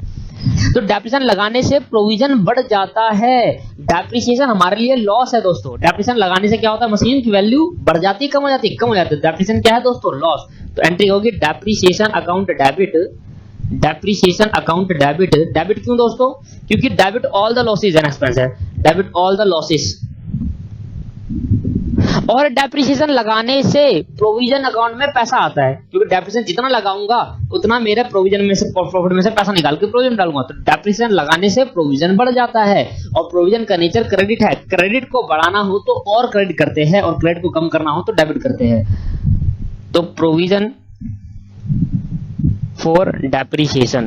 तो डेप्रिसिएशन लगाने से प्रोविजन बढ़ जाता है, डेप्रिसिएशन हमारे लिए लॉस है दोस्तों। डेप्रिसिएशन लगाने से क्या होता है? मशीन की वैल्यू बढ़ जाती है, कम हो जाती है? कम हो जाती है। डेप्रिसिएशन क्या है दोस्तों? लॉस। तो एंट्री होगी depreciation account debit. Depreciation account debit. Debit क्यों दोस्तों? क्योंकि debit all the losses and expense है, डेबिट ऑल द लॉसेस। और डेप्रिसिएशन लगाने से प्रोविजन अकाउंट में पैसा आता है, क्योंकि डेप्रिसिएशन जितना लगाऊंगा उतना मेरे प्रोविजन में से, प्रॉफिट में से पैसा निकाल के प्रोविजन डालूंगा। तो डेप्रिसिएशन लगाने से प्रोविजन बढ़ जाता है। और प्रोविजन का नेचर क्रेडिट है। क्रेडिट को बढ़ाना हो तो और क्रेडिट करते हैं, और क्रेडिट को कम करना हो तो डेबिट करते हैं। तो provision for depreciation,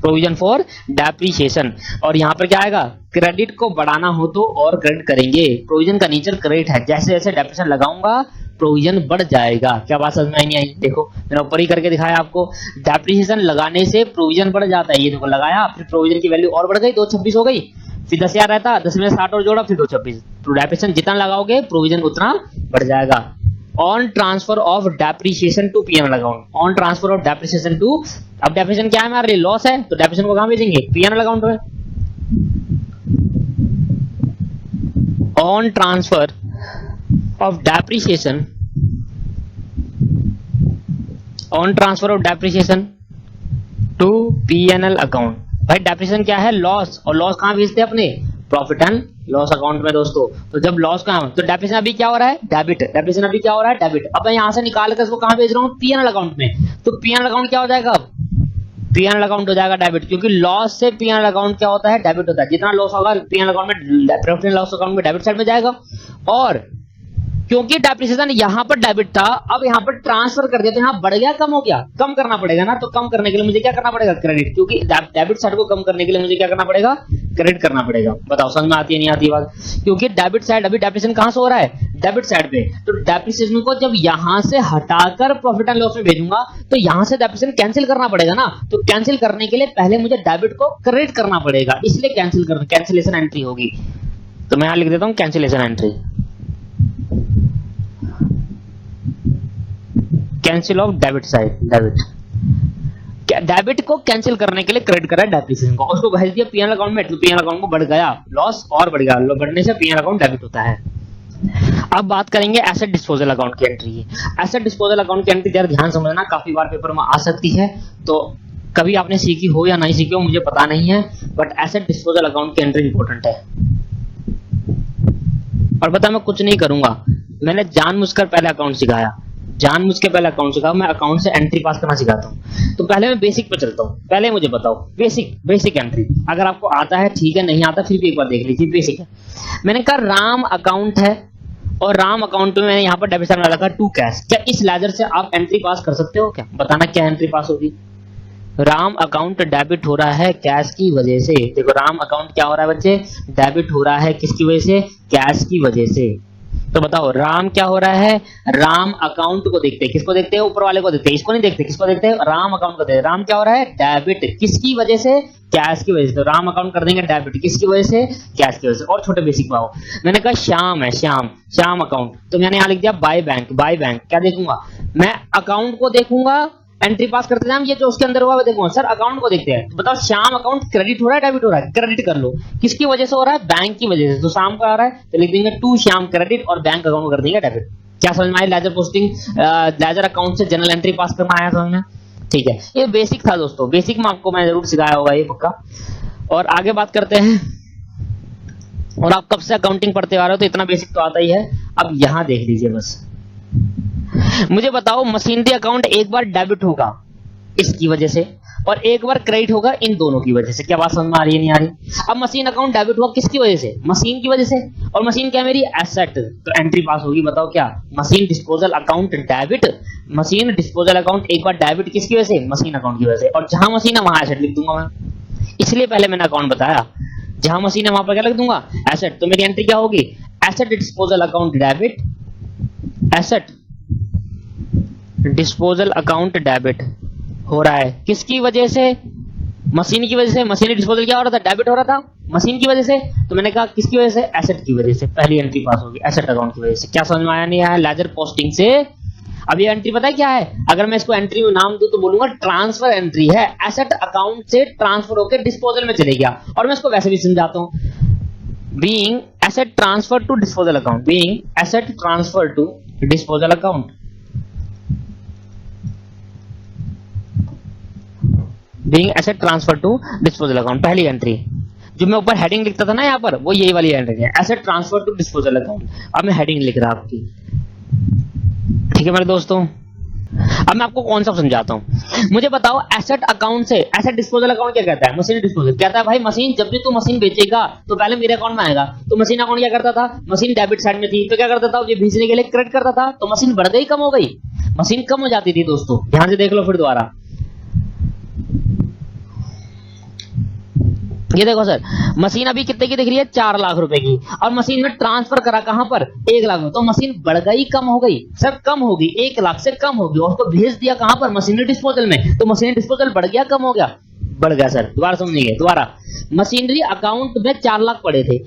provision for depreciation. और यहां पर क्या आएगा? क्रेडिट को बढ़ाना हो तो और क्रेडिट करेंगे। प्रोविजन का नेचर क्रेडिट है, जैसे जैसे डेप्रिसिएशन लगाऊंगा प्रोविजन बढ़ जाएगा। क्या बात समझ में आई नहीं आई? देखो मैंने ऊपर ही करके दिखाया आपको। डेप्रिसिएशन लगाने से प्रोविजन बढ़ जाता है। ये देखो लगाया, फिर प्रोविजन की वैल्यू और बढ़ गई, 226 हो गई। फिर 10,000 रहता, 10 में 60 और जोड़ा, फिर 226। तो डेप्रिसिएशन जितना लगाओगे प्रोविजन उतना बढ़ जाएगा। On transfer of depreciation to PNL account, on transfer of depreciation to. अब डेप्रिसिएशन क्या है? हमारे लिए लॉस है, तो डेप्रिसिएशन को कहां भेजेंगे? पीएनएल अकाउंट में। On transfer of depreciation, on transfer of depreciation to PNL account. भाई डेप्रिसिएशन क्या है? लॉस। और लॉस कहां भेजते हैं? अपने प्रॉफिट एंड लॉस अकाउंट में दोस्तों। तो जब लॉस का, तो डेप्रिसिएशन अभी क्या हो रहा है? डेबिट। डेप्रिसिएशन अभी क्या हो रहा है? डेबिट। अब मैं यहां से निकाल कर इसको कहां भेज रहा हूं? पीएनएल अकाउंट में। तो पीएनएल अकाउंट क्या हो जाएगा? पीएनएल अकाउंट हो जाएगा डेबिट, क्योंकि लॉस से पीएनएल अकाउंट क्या होता है? डेबिट होता है। जितना लॉस होगा पीएनएल अकाउंट में, प्रॉफिट एंड लॉस अकाउंट में डेबिट साइड में जाएगा। और क्योंकि डेप्रिसिएशन यहां पर डेबिट था, अब यहां पर ट्रांसफर कर दिया, तो यहां बढ़ गया कम हो गया? कम करना पड़ेगा ना। तो कम करने के लिए मुझे क्या करना पड़ेगा? क्रेडिट। क्योंकि डेबिट साइड को कम करने के लिए मुझे क्या करना पड़ेगा? क्रेडिट करना पड़ेगा। बताओ समझ में आती है नहीं आती बात? क्योंकि डेबिट साइड अभी डेप्रिसिएशन कहां से हो रहा है? डेबिट साइड पे। तो डेप्रिसिएशन को जब यहां से हटाकर प्रॉफिट एंड लॉस में भेजूंगा तो यहां से डेप्रिसिएशन कैंसिल करना पड़ेगा ना। तो कैंसिल करने के लिए पहले मुझे डेबिट को क्रेडिट करना पड़ेगा, इसलिए कैंसिलेशन एंट्री होगी। तो मैं यहां लिख देता हूं cancellation entry. Cancel of debit side, debit. Debit को कैंसिल करने के लिए क्रेडिट करा डेप्रिसिएशन को, उसको भेज दिया पीएनएल अकाउंट में, तो पीएनएल अकाउंट को बढ़ गया लॉस और बढ़ गया, बढ़ने से पीएनएल अकाउंट डेबिट होता है। अब बात करेंगे एसेट डिस्पोजल अकाउंट की एंट्री की। एसेट डिस्पोजल अकाउंट की एंट्री जरा ध्यान समझना, काफी बार पेपर में आ सकती है, तो कभी आपने सीखी हो या नहीं सीखी हो मुझे पता नहीं है, बट एसेट डिस्पोजल अकाउंट की एंट्री इंपॉर्टेंट है। और पता मैं कुछ नहीं करूंगा, मैंने जानबूझकर पहले अकाउंट सिखाया, जानबूझ के पहले अकाउंट सिखाया, मैं अकाउंट से एंट्री पास करना सिखाता हूँ। तो पहले मैं बेसिक पे चलता हूँ, पहले मुझे बताओ बेसिक एंट्री, अगर आपको आता है ठीक है, नहीं आता फिर भी एक बार देख लीजिए। बेसिक है, मैंने कहा राम अकाउंट है और राम अकाउंट में मैंने यहाँ पर डेबिट साइन लगा टू कैश, क्या इस लेजर से आप एंट्री पास कर सकते हो? क्या बताना, क्या एंट्री पास होगी? राम अकाउंट डेबिट हो रहा है कैश की वजह से। देखो राम अकाउंट क्या हो रहा है बच्चे, डेबिट हो रहा है किसकी वजह से? कैश की वजह से। तो बताओ राम क्या हो रहा है, राम अकाउंट को देखते हैं, किसको देखते हैं? ऊपर वाले को देखते हैं, इसको नहीं देखते, किसको देखते हैं? राम अकाउंट को देखते हैं। राम क्या हो रहा है, डेबिट, किसकी वजह से? कैश की वजह से। तो राम अकाउंट कर देंगे डेबिट, किसकी वजह से? कैश की वजह से। और छोटे बेसिक पाओ, मैंने कहा श्याम है, श्याम अकाउंट, तो मैंने यहाँ लिख दिया बाय बैंक, क्या देखूंगा मैं? अकाउंट को देखूंगा, एंट्री पास करते हैं, ये जो उसके अंदर हुआ वो देखो सर, अकाउंट को देखते हैं। तो बताओ श्याम अकाउंट क्रेडिट हो रहा है डेबिट हो रहा है? क्रेडिट कर लो, किसकी वजह से हो रहा है? बैंक की वजह से। तो शाम का आ रहा है तो लिख देंगे टू श्याम क्रेडिट और बैंक अकाउंट कर देंगे डेबिट। क्या समझ में आया? लेजर पोस्टिंग, लेजर अकाउंट से जनरल एंट्री पास करना आया समझ में? ठीक है, ये बेसिक था दोस्तों, बेसिक में आपको मैं जरूर सिखाया होगा ये पक्का। और आगे बात करते हैं, और आप कब से अकाउंटिंग पढ़ते आ रहे हो तो इतना बेसिक तो आता ही है। अब यहां देख लीजिए बस, मुझे बताओ मशीनरी अकाउंट एक बार डेबिट होगा इसकी वजह से और एक बार क्रेडिट होगा इन दोनों की वजह से। क्या बात समझ में आ रही है नहीं आ रही? अब मशीन अकाउंट डेबिट हुआ किसकी वजह से? मशीन की वजह से, और मशीन क्या मेरी? एसेट, तो एंट्री पास होगी। बताओ क्या? Machine disposal account debit, machine disposal account एक बार डेबिट किसकी वजह से? मशीन अकाउंट की वजह से। और जहां मशीन है वहां एसेट लिख दूंगा मैं, इसलिए पहले मैंने अकाउंट बताया, जहां मशीन है वहां पर क्या लिख दूंगा? एसेट। तो मेरी एंट्री क्या होगी? Asset disposal account debit, asset disposal account debit हो रहा है किसकी वजह से? मशीन की वजह से। मशीन डिस्पोजल क्या हो रहा था? डेबिट हो रहा था मशीन की वजह से। तो मैंने कहा किसकी वजह से? एसेट की वजह से। पहली एंट्री पास होगी एसेट अकाउंट की वजह से। क्या समझ में आया नहीं आया? लेजर पोस्टिंग से। अब ये एंट्री पता है क्या है? अगर मैं इसको एंट्री में नाम दूं तो बोलूंगा ट्रांसफर एंट्री है, एसेट अकाउंट से ट्रांसफर होकर डिस्पोजल में चले गया। और मैं इसको वैसे भी समझाता हूं, being asset transfer to disposal account, being asset transfer to disposal account, being asset transfer to disposal account. पहली एंट्री जो मैं ऊपर हेडिंग लिखता था ना यहाँ पर, वो यही वाली एंट्री है, asset transfer to disposal account. अब मैं हेडिंग लिख रहा आपकी, ठीक है मेरे दोस्तों। अब मैं आपको कौन सा समझाता हूं, मुझे बताओ एसेट अकाउंट से, एसेट डिस्पोजल अकाउंट क्या कहता है? मशीन डिस्पोजल कहता है भाई मशीन जब भी तू मशीन बेचेगा तो पहले मेरे अकाउंट में आएगा। तो मशीन अकाउंट क्या करता था? मशीन डेबिट साइड में थी तो क्या करता था? ये बेचने के लिए क्रेडिट करता था। तो मशीन बढ़ गई कम हो गई? मशीन कम हो जाती थी दोस्तों, ध्यान से देख लो फिर दोबारा। ये देखो सर, मशीन अभी कितने की दिख रही है? 4 लाख रुपए की, और मशीन में ट्रांसफर करा कहां पर? 1 लाख में। तो मशीन बढ़ गई कम हो गई? सर कम होगी, 1 लाख से कम होगी, और उसको भेज दिया कहां पर? मशीनरी डिस्पोजल में। तो मशीनरी डिस्पोजल बढ़ गया कम हो गया? बढ़ गया सर। दोबारा समझिए, दोबारा। मशीनरी अकाउंट में 4 लाख पड़े थे,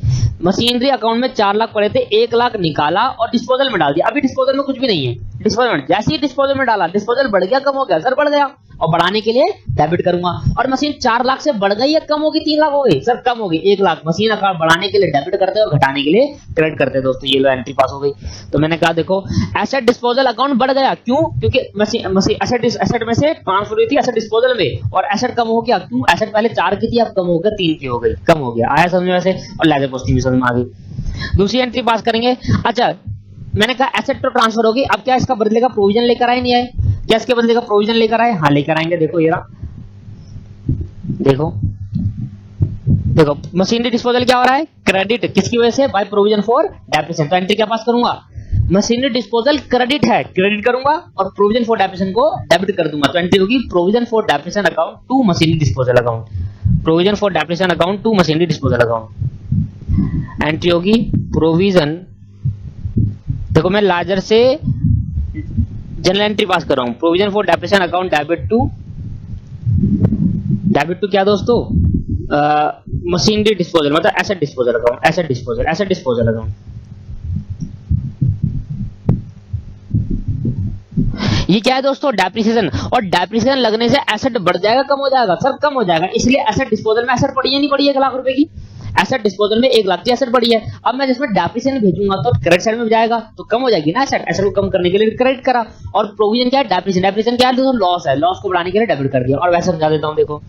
मशीनरी अकाउंट में 4 लाख पड़े थे, 1 लाख निकाला और डिस्पोजल में डाल दिया। अभी डिस्पोजल में कुछ भी नहीं है, डिस्पोजल में जैसे ही डिस्पोजल में डाला, डिस्पोजल बढ़ गया कम हो गया? सर बढ़ गया, और बढ़ाने के लिए डेबिट करूंगा। और मशीन 4 लाख से बढ़ गई या कम होगी? 3 लाख हो गई? सर कम हो गई, 1 लाख। मशीन अकाउंट बढ़ाने के लिए डेबिट करते हैं और घटाने के लिए क्रेडिट करते हैं दोस्तों। ये लो एंट्री पास हो गई। तो मैंने कहा देखो एसेट डिस्पोजल अकाउंट बढ़ गया, क्यों? क्योंकि मशीन एसेट में से ट्रांसफर हुई थी एसेट डिस्पोजल में, और एसेट कम हो गया, क्यों? एसेट पहले 4 की थी, अब कम हो गया 3 की हो गई, कम हो गया। आया समझ में? वैसे और लेजर पोस्टिंग भी समझ में आ गई। दूसरी एंट्री पास करेंगे। अच्छा मैंने कहा एसेट तो ट्रांसफर होगी, अब क्या इसका बदले का प्रोविजन लेकर आए? नहीं आए? क्या इसके बदले का प्रोविजन लेकर आए? हाँ लेकर आएंगे। देखो ये रहा, देखो देखो मशीनरी डिस्पोजल क्या हो रहा है? क्रेडिट, किसकी वजह से? By provision for depreciation. तो एंट्री क्या पास करूंगा? मशीनरी डिस्पोजल क्रेडिट है, क्रेडिट करूंगा और प्रोविजन फॉर डेप्रिसिएशन को डेबिट कर दूंगा। तो एंट्री होगी provision for depreciation account to machinery disposal account, provision for depreciation account to machinery disposal account. Entry होगी प्रोविजन, देखो मैं लार्जर से जनरल एंट्री पास कर रहा हूं, provision for depreciation account debit to क्या दोस्तों? मशीनरी डिस्पोजल, मतलब asset disposal account, asset disposal account. ये क्या है दोस्तों, डेप्रिसिएशन। और डेप्रिसिएशन लगने से एसेट बढ़ जाएगा कम हो जाएगा, सर कम हो जाएगा। इसलिए एसेट डिस्पोजल में एसेट पड़ी है नहीं पड़ी है 1 लाख रुपए की, एसेट डिस्पोजल में 1 लाख की एसेट पड़ी है। अब मैं जिसमें डेप्रिसिएशन भेजूंगा तो क्रेडिट साइड में जाएगा तो कम हो जाएगी ना एसेट, एसेट को कम करने के लिए क्रेडिट करा। और प्रोविजन क्या है, डेप्रिसिएशन। डेप्रिसिएशन क्या है दोस्तों, लॉस है, लॉस को बढ़ाने के लिए डेबिट कर दिया। और वैसे समझा देता हूं, देखो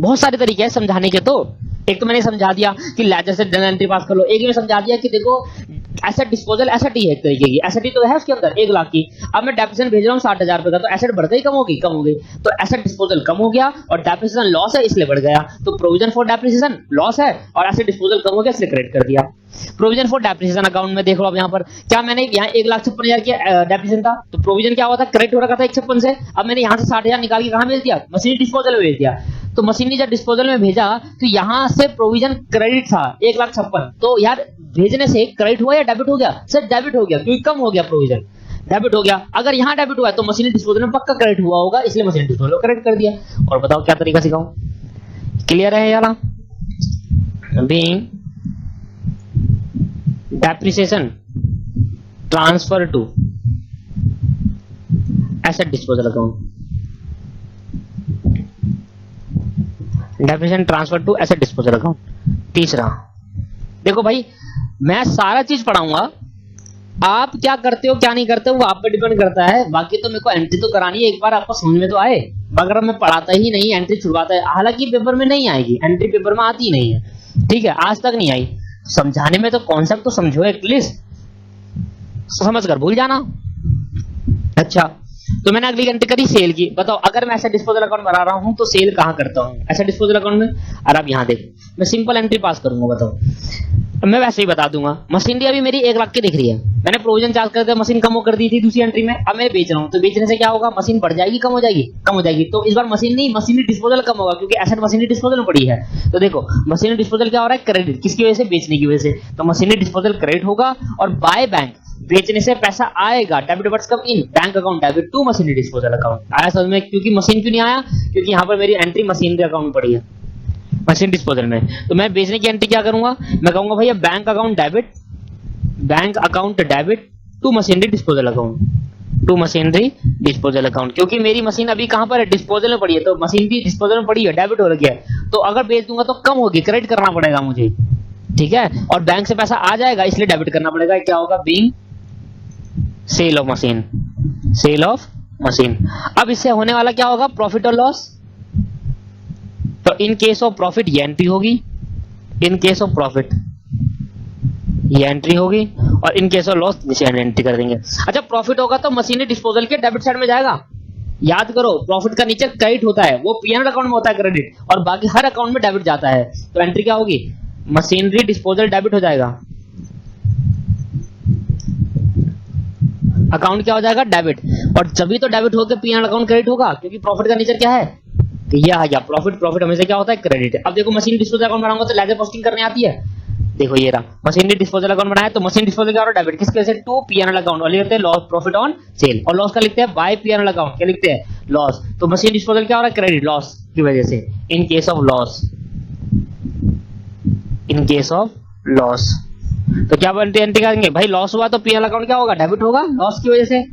बहुत सारे तरीके हैं समझाने के। तो एक तो मैंने समझा दिया कि लेजर से जर्नल एंट्री पास कर लो, एक में समझा दिया कि देखो एसेट डिस्पोजल एसेट ही है एक तरीके की, एसेट ही तो है उसके अंदर 1 लाख की। अब मैं डेप्रिसिएशन भेज रहा हूँ 60,000 रुपए का, तो एसेट बढ़ गई कम होगी, कम हो गई। तो एसेट डिस्पोजल कम हो गया और डेप्रिसिएशन लॉस है इसलिए बढ़ गया। तो प्रोविजन फॉर डेप्रिसिएशन लॉस है और एसेट डिस्पोजल कम हो गया इसलिए क्रेडिट कर दिया। प्रोविजन फॉर डेप्रिसिएशन अकाउंट में देखो अब यहाँ पर क्या, मैंने यहाँ 1,56,000 की डेप्रिसिएशन था, तो प्रोविजन क्या हुआ था, क्रेडिट हो रखा था 156 से। अब मैंने यहाँ से 60,000 निकाल के कहाँ भेज दिया, मशीनरी डिस्पोजल में भेज दिया। तो मशीनरी जब डिस्पोजल में भेजा तो यहाँ से प्रोविजन क्रेडिट था 1,56,000, तो यार भेजने से क्रेडिट हुआ या डेबिट हो गया, सर डेबिट हो गया क्योंकि कम हो गया प्रोविजन, डेबिट हो गया। अगर यहाँ डेबिट हुआ है तो मशीनरी डिस्पोजल में पक्का क्रेडिट हुआ होगा, इसलिए मशीनरी डिस्पोजल में क्रेडिट कर दिया। और बताओ क्या तरीका सिखाऊं, क्लियर है यार। Being depreciation transfer to asset disposal account, depreciation transfer to asset disposal account. तीसरा देखो भाई, मैं सारा चीज पढ़ाऊंगा, आप क्या करते हो क्या नहीं करते हो वो आप पे डिपेंड करता है। बाकी तो मेरे को एंट्री तो करानी है, एक बार आपको समझ में तो आए। अगर मैं पढ़ाता ही नहीं, एंट्री छुड़वाता है, हालांकि पेपर में नहीं आएगी, एंट्री पेपर में आती नहीं है, ठीक है, आज तक नहीं आई। समझाने में तो कॉन्सेप्ट तो समझो एटलीस्ट, समझ कर भूल जाना। अच्छा, तो मैंने अगली एंट्री करी सेल की। बताओ अगर मैं एसेट डिस्पोजल अकाउंट बना रहा हूं तो सेल कहां करता हूं, एसेट डिस्पोजल अकाउंट में। और अब यहां देखो मैं सिंपल एंट्री पास करूंगा। बताओ मैं वैसे ही बता दूंगा, मशीनरी अभी मेरी 1 लाख की दिख रही है, मैंने प्रोविजन चार्ज कर दिया, मशीन कम कर दी थी दूसरी एंट्री में। अब मैं बेच रहा हूं तो बेचने से क्या होगा, मशीन बढ़ जाएगी कम हो जाएगी, कम हो जाएगी। तो इस बार मशीन नहीं, मशीनरी डिस्पोजल कम होगा क्योंकि एसेट मशीनरी डिस्पोजल में पड़ी है। तो देखो मशीनरी डिस्पोजल क्या हो रहा है, क्रेडिट, किसकी वजह से, बेचने की वजह से। तो मशीनरी डिस्पोजल क्रेडिट होगा और बाय बैंक बेचने से पैसा आएगा, debit words come in bank account debit to machinery disposal account. आया समझ में, क्योंकि मशीन क्यों नहीं आया, क्योंकि यहाँ पर मेरी एंट्री मशीनरी अकाउंट में पड़ी है, मशीन डिस्पोजल में। तो मैं बेचने की एंट्री क्या करूंगा, मैं कहूंगा भैया bank account debit, bank account debit to machinery disposal account, to machinery disposal account. क्योंकि मेरी मशीन अभी कहां पर है, डिस्पोजल में पड़ी है, तो मशीन की डिस्पोजल में पड़ी है, डेबिट हो रखी है। तो अगर बेच दूंगा तो कम होगी, क्रेडिट करना पड़ेगा मुझे, ठीक है। और बैंक से पैसा आ जाएगा इसलिए डेबिट करना पड़ेगा। क्या होगा, being sale of machine, sale of machine. अब इससे होने वाला क्या होगा, प्रॉफिट और लॉस। तो इन केस ऑफ प्रॉफिट ये एंट्री होगी, इन केस ऑफ प्रॉफिट ये एंट्री होगी, और इन केस ऑफ लॉस नीचे एंट्री कर देंगे। अच्छा, प्रॉफिट होगा तो मशीनरी डिस्पोजल के डेबिट साइड में जाएगा। याद करो प्रॉफिट का नीचे क्रेडिट होता है, वो पीएनएल अकाउंट में होता है क्रेडिट, और बाकी हर अकाउंट में डेबिट जाता है। तो एंट्री क्या होगी, मशीनरी डिस्पोजल डेबिट हो जाएगा, अकाउंट क्या हो जाएगा, डेबिट। और जब तो डेबिट होकर पीएनएल अकाउंट क्रेडिट होगा, क्योंकि प्रॉफिट का नेचर क्या है, तो ये आ गया प्रॉफिट। प्रॉफिट हमेशा क्या होता है, क्रेडिट। अब देखो मशीन डिस्पोजल अकाउंट बनाऊंगा तो लेजर पोस्टिंग करने आती है। देखो ये रहा, मशीनरी डिस्पोजल अकाउंट बनाया तो मशीन डिस्पोजल क्या हो रहा है, डेबिट, किसके वजह से, टू पीएनएल अकाउंट। और लिखते हैं लॉस, प्रॉफिट ऑन सेल, और लॉस का लिखते हैं बाय पीएनएल अकाउंट, क्या लिखते हैं, लॉस। तो मशीन डिस्पोजल क्या हो रहा है, क्रेडिट, लॉस की वजह से, इन case of loss, in case of loss. तो क्या एंट्री करेंगे भाई, लॉस हुआ तो पीएनएल अकाउंट क्या होगा, डेबिट होगा, लॉस की वजह से,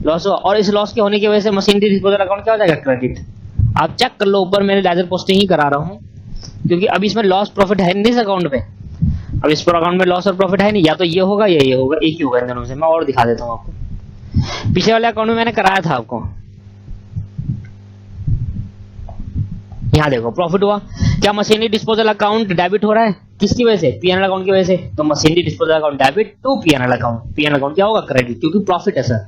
लॉस हुआ। और इस लॉस के होने की वजह से मशीनरी डिस्पोजल अकाउंट क्या हो जाएगा, क्रेडिट। आप चेक कर लो, ऊपर मैंने लेजर पोस्टिंग ही करा रहा हूं क्योंकि अभी इसमें लॉस प्रॉफिट है नहीं इस अकाउंट पे। अब इस पर अकाउंट में लॉस और प्रॉफिट है नहीं, या तो ये होगा या ये होगा, एक ही होगा इन दोनों से। मैं और दिखा देता हूं आपको, पीछे वाले अकाउंट में मैंने कराया था आपको। यहां देखो प्रॉफिट हुआ, क्या मशीनरी डिस्पोजल अकाउंट डेबिट हो रहा है, किसकी वजह से, पीएनएल अकाउंट की वजह से। तो machinery disposal account debit to PNL account, PNL account क्या होगा, क्रेडिट, क्योंकि प्रॉफिट है सर।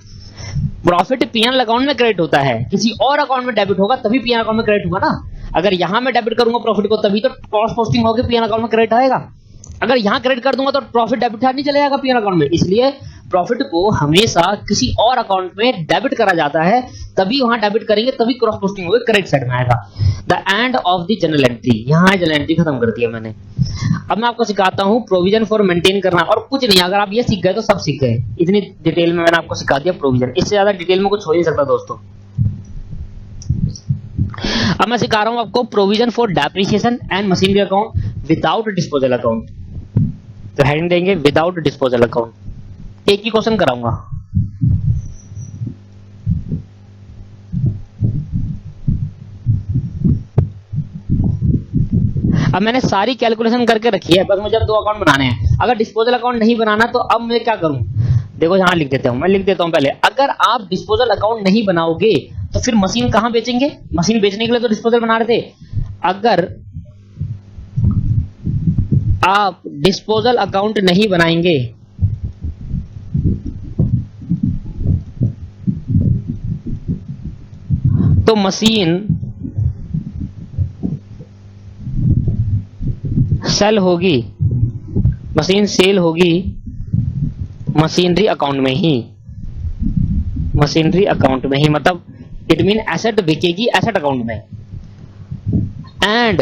प्रॉफिट पीएनएल अकाउंट में क्रेडिट होता है, किसी और अकाउंट में डेबिट होगा तभी पीएनएल अकाउंट में क्रेडिट होगा ना। अगर यहां मैं डेबिट करूंगा प्रॉफिट को तभी तो क्रॉस पोस्टिंग होगी, पीएनएल अकाउंट में क्रेडिट आएगा। अगर यहां क्रेडिट कर दूंगा तो प्रॉफिट डेबिट नहीं चले जाएगा पीएनएल अकाउंट में। इसलिए प्रॉफिट को हमेशा किसी और अकाउंट में डेबिट करा जाता है, तभी वहां डेबिट करेंगे तभी क्रॉस पोस्टिंग होगी, क्रेडिट साइड में आएगा। The end of the general entry, यहां जनरल एंट्री खत्म कर दिया मैंने। अब मैं आपको सिखाता हूं प्रोविजन फॉर मेंटेन करना, और कुछ नहीं, अगर आप ये सीख गए तो सब सीख गए। इतनी डिटेल में मैंने आपको सिखा दिया प्रोविजन, इससे ज्यादा डिटेल में कुछ हो ही नहीं सकता दोस्तों। अब मैं सिखा रहा हूं आपको provision for depreciation and machinery account without disposal account. तो हेडिंग देंगे विदाउट डिस्पोजल अकाउंट। एक ही क्वेश्चन कराऊंगा, अब मैंने सारी कैलकुलेशन करके रखी है, बस मुझे अब 2 अकाउंट बनाने हैं। अगर डिस्पोजल अकाउंट नहीं बनाना तो अब मैं क्या करूं, देखो यहां लिख देता हूं, मैं लिख देता हूं पहले। अगर आप डिस्पोजल अकाउंट नहीं बनाओगे तो फिर मशीन कहां बेचेंगे, मशीन बेचने के लिए तो डिस्पोजल बना रहे थे। अगर आप डिस्पोजल अकाउंट नहीं बनाएंगे तो मशीन सेल होगी, मशीन सेल होगी मशीनरी अकाउंट में ही, मशीनरी अकाउंट में ही, मतलब इट मीन एसेट बिकेगी एसेट अकाउंट में। एंड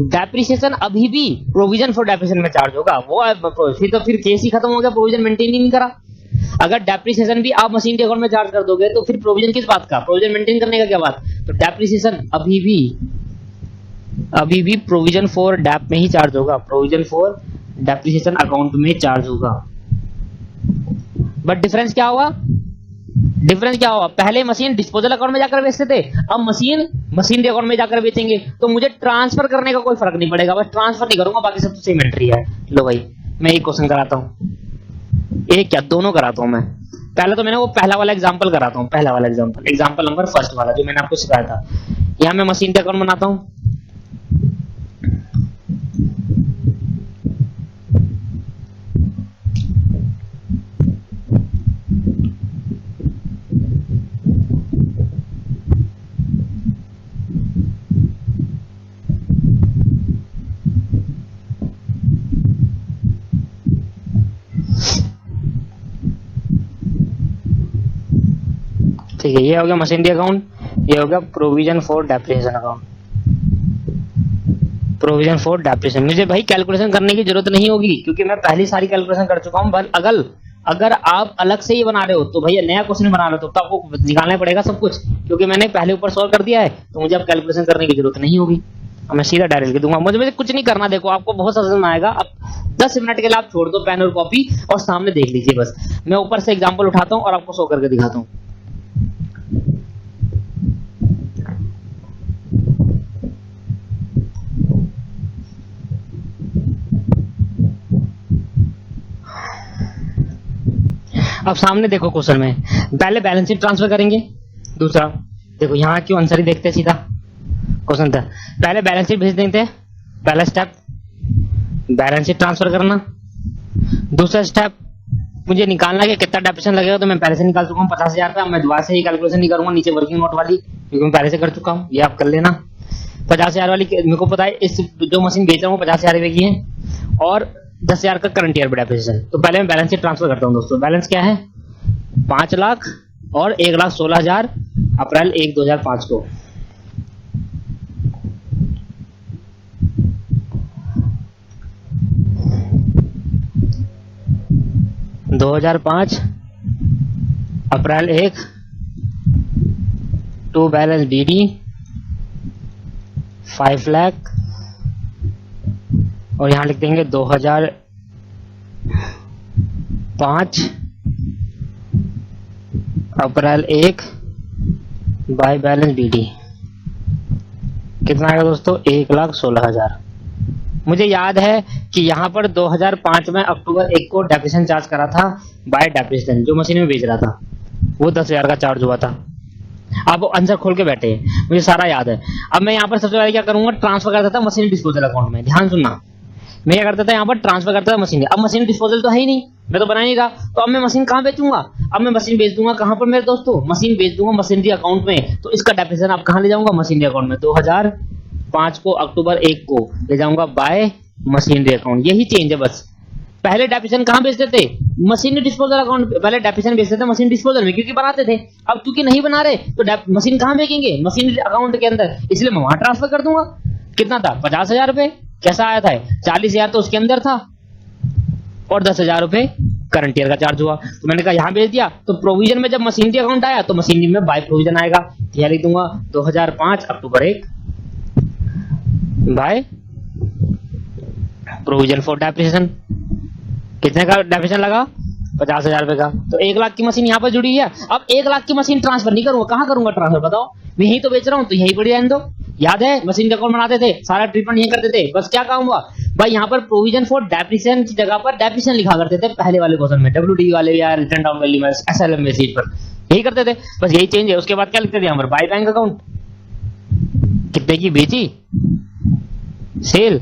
डेप्रिसिएशन अभी भी प्रोविजन फॉर डेप्रिसिएशन में चार्ज होगा, वो फिर केस ही खत्म हो गया, प्रोविजन मेंटेन ही नहीं करा। अगर डेप्रिसिएशन भी आप मशीन के अकाउंट में चार्ज कर दोगे तो फिर प्रोविजन किस बात का, प्रोविजन मेंटेन करने का क्या बात। तो डेप्रिसिएशन अभी भी प्रोविजन फॉर डेप में ही चार्ज होगा, प्रोविजन फॉर डेप्रिसिएशन अकाउंट में चार्ज होगा। बट डिफरेंस क्या हुआ, पहले मशीन डिस्पोजल अकाउंट में जाकर बेचते थे, अब मशीन के अकाउंट में जाकर बेचेंगे। तो मुझे ट्रांसफर करने का कोई फर्क नहीं पड़ेगा, बस ट्रांसफर नहीं करूंगा, बाकी सब तो सेम एंट्री है। लो भाई मैं एक क्वेश्चन कराता हूं, एक क्या दोनों कराता हूं मैं। पहले तो मैंने वो पहला वाला एग्जांपल कराता हूं, पहला वाला एग्जांपल नंबर फर्स्ट वाला जो मैंने आपको सिखाया था। यहां मैं मशीन के अकाउंट बनाता हूं, ठीक है। ये हो गया मशीनरी अकाउंट, ये हो गया provision for depreciation account, provision for depreciation. मुझे भाई कैलकुलेशन करने की जरूरत नहीं होगी क्योंकि मैं पहली सारी कैलकुलेशन कर चुका हूं। अगर आप अलग से ही बना रहे हो तो भैया नया क्वेश्चन बना रहे हो तो आपको निकालना पड़ेगा सब कुछ, क्योंकि मैंने पहले ऊपर सॉल्व कर दिया है तो मुझे अब कैलकुलेशन करने की जरूरत नहीं होगी। अब मैं सीधा डायरेक्ट लिख दूंगा, मुझे कुछ नहीं करना। देखो आपको बहुत समझ में आएगा। अब 10 मिनट के लिए आप छोड़ दो पेन और कॉपी और सामने देख लीजिए। बस मैं ऊपर से एग्जाम्पल उठाता हूँ और आपको शो करके दिखाता हूँ। अब सामने देखो क्वेश्चन में पहले बैलेंस शीट ट्रांसफर करेंगे। दूसरा देखो यहाँ क्यों आंसर ही देखते हैं, सीधा क्वेश्चन था। पहले बैलेंस शीट भेज देते हैं, पहला स्टेप बैलेंस शीट ट्रांसफर करना। दूसरा स्टेप मुझे निकालना कि कितना डेप्रिसिएशन लगेगा, तो मैं पहले से निकाल चुका हूँ 50,000 का। मैं दोबारा से ही कैलकुलेशन नहीं करूंगा नीचे वर्किंग नोट वाली, क्योंकि मैं पहले से कर चुका हूँ। ये आप कर लेना। 50,000 वाली मेरे को पता है, इस जो मशीन बेच रहा हूँ 50,000 रुपए की है और 10,000 का करंट ईयर डेप्रिसिएशन। तो पहले मैं बैलेंस शीट ट्रांसफर करता हूँ दोस्तों। बैलेंस क्या है, 5 लाख और 1,16,000 अप्रैल 1 2005 को। (2005) अप्रैल 1 टू बैलेंस BD 5 लाख और यहां लिख देंगे 2005 अप्रैल 1 बाय बैलेंस BD। कितना आएगा दोस्तों, 1,16,000। मुझे याद है कि यहाँ पर 2005 में अक्टूबर 1 को डेप्रिसिएशन चार्ज करा था बाय डेप्रिसिएशन, जो मशीन में बेच रहा था वो 10,000 का चार्ज हुआ था। आप आंसर खोल के बैठे हैं, मुझे सारा याद है। अब मैं यहाँ पर सबसे पहले क्या करूंगा, ट्रांसफर करता था मशीन डिस्पोजल अकाउंट में। ध्यान सुनना, मैं क्या करता था, यहाँ पर ट्रांसफर करता था मशीन। अब मशीन डिस्पोजल तो है ही नहीं, मैं तो बना नहीं रहा, तो अब मैं मशीन कहाँ बेचूंगा। अब मैं मशीन बेच दूंगा कहाँ पर मेरे दोस्तों, मशीन बेच दूंगा मशीनरी अकाउंट में। तो इसका डेप्रिसिएशन आप कहाँ ले जाऊंगा, मशीनरी अकाउंट में। 2005 को अक्टूबर 1 को ले जाऊंगा बाय मशीनरी अकाउंट। यही चेंज है बस। पहले डेप्रिसिएशन कहाँ बेचते थे, मशीन डिस्पोजल अकाउंट। पहले डेप्रिसिएशन बेचते थे मशीन डिस्पोजल में क्योंकि बनाते थे। अब क्योंकि नहीं बना रहे तो मशीन कहाँ बेचेंगे, मशीन अकाउंट के अंदर, इसलिए मैं वहां ट्रांसफर कर दूंगा। कितना था, 50,000 रुपए। कैसा आया था, 40,000 तो उसके अंदर था और 10,000 रुपए करंट ईयर का चार्ज हुआ। तो मैंने कहा यहाँ भेज दिया। तो प्रोविजन में जब मशीनरी अकाउंट आया तो मशीनरी में बाय प्रोविजन आएगा। यह लिख दूंगा 2005 अक्टूबर 1 बाय प्रोविजन फॉर डेप्रिसिएशन। कितने का डेप्रिसिएशन लगा, 50,000 रुपए का। तो 1 लाख की मशीन यहाँ पर जुड़ी है। अब 1 लाख की मशीन ट्रांसफर नहीं करूंगा, कहाँ करूंगा ट्रांसफर बताओ। मैं यही तो बेच रहा हूँ तो यही पड़ी रहने दो, याद है मशीन का अकाउंट बनाते थे, सारा ट्रीटमेंट यही करते थे। बस क्या काम हुआ भाई, यहाँ पर प्रोविजन फॉर डेप्रिसिएशन की जगह पर डेप्रिसिएशन लिखा करते थे पहले वाले क्वेश्चन में, डब्ल्यूडी वाले या रिटर्न डाउन वैल्यू में, एसएलएम में सीट पर यही करते थे। बस यही चेंज है। उसके बाद क्या लिखते थे यहाँ पर, बाय बैंक अकाउंट, कितने की बेची, सेल,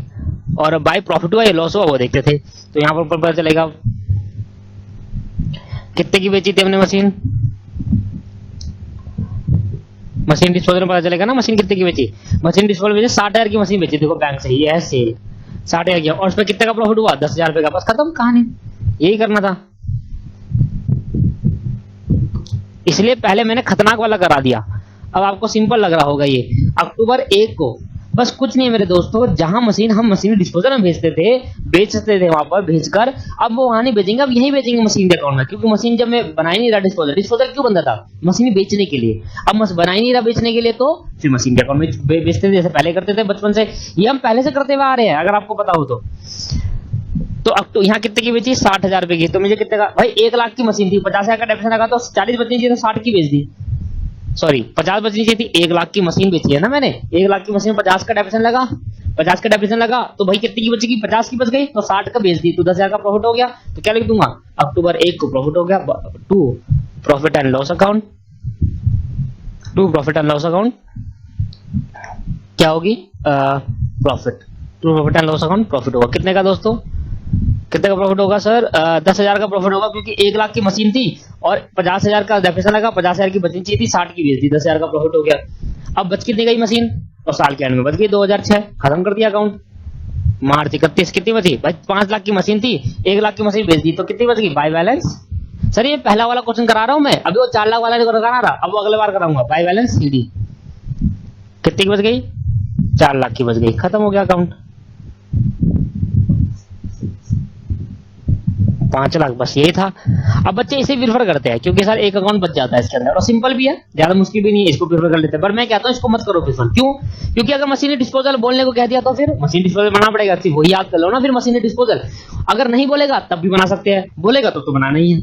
और बाय प्रॉफिट हुआ या लॉस हुआ वो देखते थे। तो यहाँ पर पता चलेगा कितने की बेची थी हमने मशीन, मशीन डिस्पोजल में पता चलेगा ना मशीन कितने की बेची। मशीन डिस्पोजल बेची 60,000 की मशीन बेची, देखो बैंक से, ये है सेल 60,000 की, और उसमें कितने का प्रॉफिट हुआ 10,000 रुपए का। बस खत्म कहानी, यही करना था। इसलिए पहले मैंने खतरनाक वाला करा दिया। अब आपको सिंपल लग रहा होगा ये। अक्टूबर 1 को बस कुछ नहीं है मेरे दोस्तों, जहां मशीन हम मशीन डिस्पोजल में भेजते थे, बेचते थे वहां पर भेजकर, अब वो वहां नहीं बेचेंगे, अब यही बेचेंगे मशीन के अकाउंट में। क्योंकि मशीन जब मैं बना ही नहीं रहा डिस्पोजल, डिस्पोजल क्यों बनता था, मशीन बेचने के लिए। अब बना ही नहीं रहा बेचने के लिए, तो फिर मशीन के अकाउंट में बेचते थे, जैसे पहले करते थे बचपन से। ये हम पहले से करते हुए आ रहे हैं, अगर आपको पता हो तो। अब तो यहाँ कितने की बेची, 60,000 रुपए की। तो मुझे कितने का भाई, 1 लाख की मशीन थी, 50,000 का डेप्रिसिएशन लगा, तो 40 बचनी चाहिए, तो 60 की बेच दी, सॉरी 50 बचनी चाहिए थी। 1 लाख की मशीन बेची है ना मैंने, 1 लाख की मशीन में 50 का डेप्रिसिएशन लगा, 50 का डेप्रिसिएशन लगा, तो भाई कितनी की बचेगी, 50 की बच गई, तो 60 का बेच दी, तो 10,000 का प्रॉफिट हो गया। तो क्या लिख दूंगा, अक्टूबर 1 को प्रॉफिट हो गया, to profit and loss account, to profit and loss account क्या होगी, profit, to profit and loss account profit होगा। कितने का दोस्तों, कितने का प्रॉफिट होगा सर, 10,000 का प्रॉफिट होगा, क्योंकि 1 लाख की मशीन थी और 50,000 का डेप्रिसिएशन लगा, 50,000 की बचनी चाहिए थी, 60 की बेच दी, 10,000 का प्रॉफिट हो गया। अब बच कितनी गई मशीन, और साल के एंड में बच गई 2006, खत्म कर दिया अकाउंट। मार्च 31 कितनी बची भाई, 5 लाख की मशीन थी, 1 लाख की मशीन बेच दी, तो कितनी बच गई, बाय बैलेंस। सर ये पहला वाला क्वेश्चन करा रहा हूं मैं, अभी वो 4 लाख वाला नहीं करा रहा, अब वो अगले बार कराऊंगा। बाय बैलेंस सीडी कितनी की बच गई, 4 लाख की बच गई, खत्म हो गया अकाउंट। 5 लाख, बस यही था। अब बच्चे इसे प्रीफर करते हैं, क्योंकि सर एक अकाउंट बच जाता है इसके अंदर, और सिंपल भी है, ज्यादा मुश्किल भी नहीं है, इसको प्रीफर कर लेते हैं। पर मैं कहता हूं इसको मत करो प्रीफर, क्यों, क्योंकि अगर मशीन डिस्पोजल बोलने को कह दिया, तो फिर मशीन डिस्पोजल बनाना पड़ेगा, सिर्फ वही याद कर लो ना। फिर मशीन डिस्पोजल अगर नहीं बोलेगा तब भी बना सकते हैं, बोलेगा तो बनाना ही है।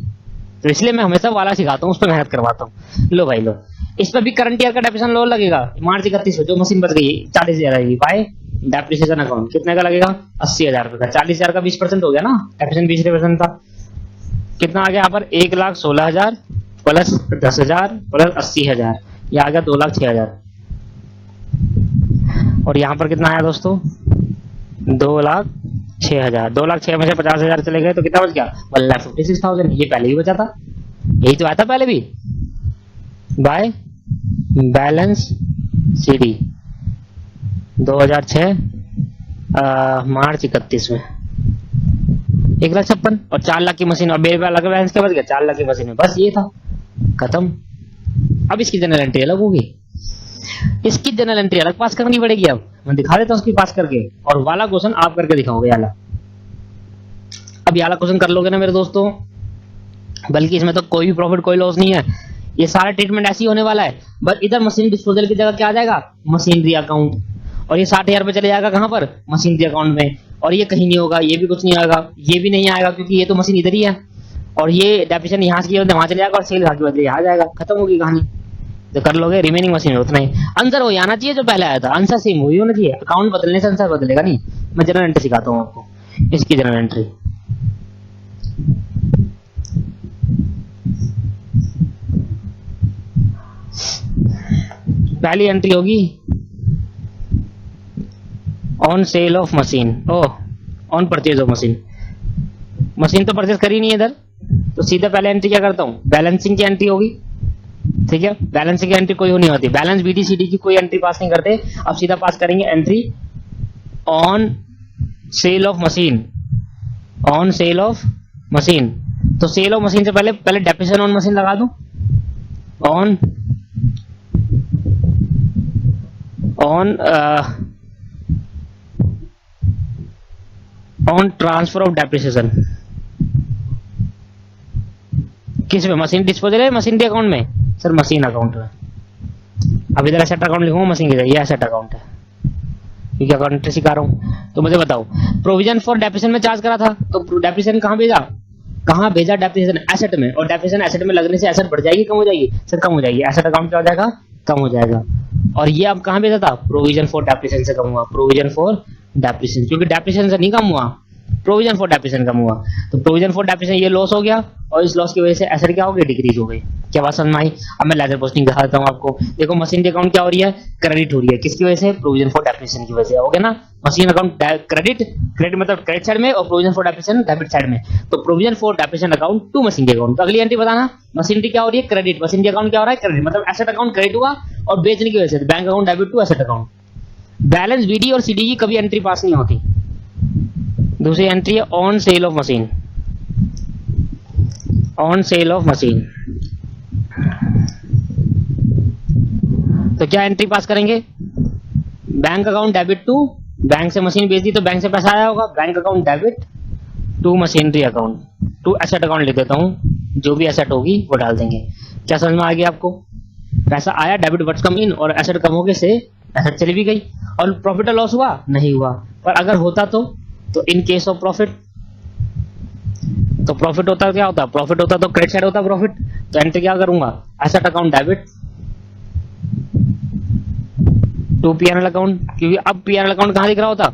तो इसलिए मैं हमेशा वाला सिखाता हूँ, उस पर मेहनत करवाता हूँ। लो भाई लो, इस पर भी करंट ईयर का डेप्रिसिएशन लो लगेगा, मार्च 31 जो मशीन बच गई 40,000 आएगी, बाय डेप्रिसिएशन अकाउंट कितने का लगेगा, 80,000 रुपए का। 40,000 का 20% हो गया ना, डेप्रिसिएशन 20% था, कितना आ गया यहाँ पर, 1,16,000 प्लस 10,000 प्लस 80,000, ये आ गया 2,06,000। और यहाँ पर कितना आया दोस्तों, 2,06,000, 2,06,000 में से 50,000 चले गए, तो कितना बच गया, 1,56,000। ये पहले भी बचा था, यही तो आया था पहले भी। बाय बैलेंस सीडी 2006 मार्च 31 में 1,56,000 और 4 लाख की मशीन, और बेर अलग बैलेंस क्या बच गया, 4 लाख की मशीन में, बस ये था, खत्म। अब इसकी जनरल एंट्री अलग होगी, इसकी जनरल एंट्री अलग पास करनी पड़ेगी। अब मैं दिखा देता हूँ उसकी पास करके, और वाला क्वेश्चन आप करके दिखाओगे वाला। अब वाला क्वेश्चन कर लोगे ना मेरे दोस्तों, बल्कि इसमें तो कोई भी प्रॉफिट कोई लॉस नहीं है, ये सारा ट्रीटमेंट ऐसे ही होने वाला है। बस इधर मशीन डिस्पोजल की जगह क्या आ जाएगा, मशीनरी अकाउंट, और ये 60,000 रुपए चले जाएगा कहां पर, मशीनरी अकाउंट में। और ये कहीं नहीं होगा, ये भी कुछ नहीं आएगा, ये भी नहीं आएगा, क्योंकि ये तो मशीन इधर ही है, और ये डेप्रिसिएशन यहाँ से वहां चले जाएगा, और सेल यहाँ की बदले यहाँ जाएगा, खत्म होगी कहानी। तो कर लोगे, रिमेनिंग मशीन उतना ही, आंसर वही आना चाहिए जो पहले आया था, आंसर सेम वही होना चाहिए, अकाउंट बदलने से आंसर बदलेगा नहीं। मैं जनरल एंट्री सिखाता हूँ आपको, इसकी जनरल एंट्री पहली एंट्री होगी on sale of machine, on purchase of machine. Machine तो परचेज करी नहीं है इधर, तो सीधा पहले एंट्री क्या करता हूँ, बैलेंसिंग की एंट्री होगी, ठीक है। बैलेंसिंग की एंट्री कोई नहीं होती, बैलेंस बीडीसीडी की कोई एंट्री पास नहीं करते। अब सीधा पास करेंगे entry on sale of machine, on sale of machine. तो सेल ऑफ मशीन से पहले डेप्रिसिएशन ऑन मशीन लगा दूं, ऑन ट्रांसफर ऑफ डेप्रिसिएशन किस में, मशीन डिस्पोजल है मशीन के अकाउंट में, सर मशीन अकाउंट में। अब इधर एसेट अकाउंट लिखूंगा मशीन की, ये एसेट अकाउंट है, क्योंकि अकाउंट सिखा रहा हूं। तो मुझे बताओ, प्रोविजन फॉर डेप्रिसिएशन में चार्ज करा था, तो डेप्रिसिएशन कहां भेजा, डेप्रिसिएशन एसेट में, और डेप्रिसिएशन एसेट में लगने से एसेट बढ़ जाएगी कम हो जाएगी, सर कम हो जाएगी, एसेट अकाउंट क्या हो जाएगा, कम हो जाएगा। और ये अब कहाँ भेजा था, प्रोविजन फॉर डेप्रिसिएशन से कम हुआ, प्रोविजन फॉर डेप्रिसिएशन, क्योंकि डेप्रिसिएशन से नहीं कम हुआ, प्रोविजन फॉर डेप्रिसिएशन कम हुआ। तो प्रोविजन फॉर डेप्रिसिएशन ये लॉस हो गया और इस लॉस की वजह से एसेट क्या हो गई, डिक्रीज हो गई। क्या बात समझ में आई? अब मैं लेजर पोस्टिंग दिखा देता हूँ आपको। देखो मशीनरी अकाउंट क्या हो रही है, क्रेडिट हो रही है, किसकी वजह से, प्रोविजन फॉर डेप्रिसिएशन की वजह से, हो गया ना। मशीन अकाउंट क्रेडिट, क्रेडिट मतलब क्रेडिट साइड में और provision for depreciation debit side में। तो provision for depreciation account to machinery account. तो अगली एंट्री बताना, मशीनरी क्या हो रही है, क्रेडिट, मशीनरी अकाउंट क्या हो रहा है, क्रेडिट, मतलब एसेट अकाउंट क्रेडिट हुआ और बेचने की वजह से bank account debit to asset account. Balance BD और सीडी की कभी एंट्री पास नहीं होती। दूसरी एंट्री है on sale of machine, on sale of machine. तो क्या एंट्री पास करेंगे, bank account debit to, bank से मशीन बेच दी तो बैंक से पैसा आया होगा, bank account debit to machinery account, to asset account लिख देता हूं, जो भी एसेट होगी वो डाल देंगे। क्या समझ में आ गया आपको, पैसा आया, डेबिट वर्ड्स कम इन और एसेट कम हो गए से एसेट चली भी गई। और प्रॉफिट और लॉस हुआ नहीं हुआ, पर अगर होता तो इन केस ऑफ प्रॉफिट, तो प्रॉफिट होता क्या होता, प्रॉफिट होता तो क्रेडिट साइड होता प्रॉफिट। तो एंट्री क्या करूंगा, asset account debit to PNL account, क्योंकि अब पीएनएल अकाउंट कहां दिख रहा होता,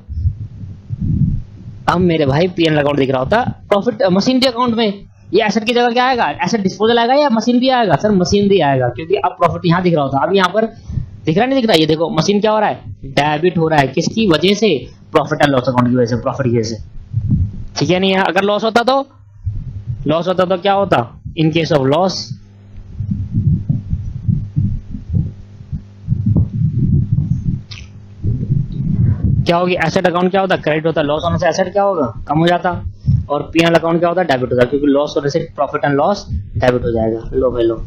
अब मेरे भाई पीएनएल अकाउंट दिख रहा होता प्रॉफिट मशीनरी अकाउंट में। ये एसेट की जगह क्या आएगा, एसेट डिस्पोजल आएगा या मशीनरी आएगा, सर मशीनरी आएगा, क्योंकि अब प्रॉफिट यहां दिख रहा होता, अब यहां पर दिख रहा नहीं दिख रहा, ये देखो मशीन क्या हो रहा है, डेबिट हो रहा है, किसकी वजह से, प्रॉफिट एंड लॉस अकाउंट की वजह से, प्रॉफिट की वजह से, ठीक है। नहीं है, अगर लॉस होता तो क्या होता, इन केस ऑफ लॉस क्या होगी, एसेट अकाउंट क्या होता, क्रेडिट होता, लॉस होने से एसेट क्या होगा, कम हो जाता, और पीएनएल अकाउंट क्या होता, डेबिट होता, क्योंकि लॉस होने से प्रॉफिट एंड लॉस डेबिट हो जाएगा। लो भाई लो,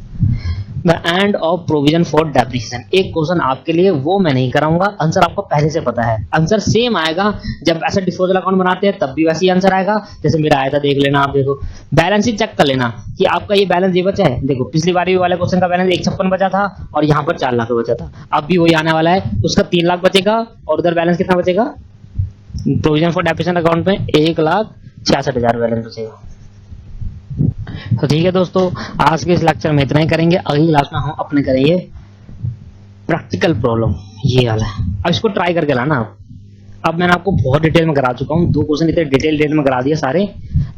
the end of provision for depreciation. एक क्वेश्चन आपके लिए वो मैं नहीं कराऊंगा, आंसर आपको पहले से पता है, आंसर सेम आएगा जब एसेट डिस्पोजल अकाउंट बनाते हैं तब भी वैसे ही आंसर आएगा जैसे मेरा आया था, देख लेना आप। देखो बैलेंस शीट चेक कर लेना कि आपका ये बैलेंस ये बचा है, देखो पिछली बार वाले क्वेश्चन का बैलेंस 156 बचा था और यहाँ पर 4 लाख बचा था, अब भी वही आने वाला है, उसका 3 लाख बचेगा और उधर बैलेंस कितना बचेगा, प्रोविजन फॉर डेप्रिसिएशन अकाउंट में 1,66,000 बैलेंस बचेगा। तो ठीक है दोस्तों, आज के इस लेक्चर में इतना ही करेंगे, अगली क्लास में हम अपने करेंगे प्रैक्टिकल प्रॉब्लम, ये वाला है। अब इसको ट्राई करके लाना। अब मैंने आपको बहुत डिटेल में करा चुका हूँ, 2 क्वेश्चन इतने डिटेल में करा दिए सारे।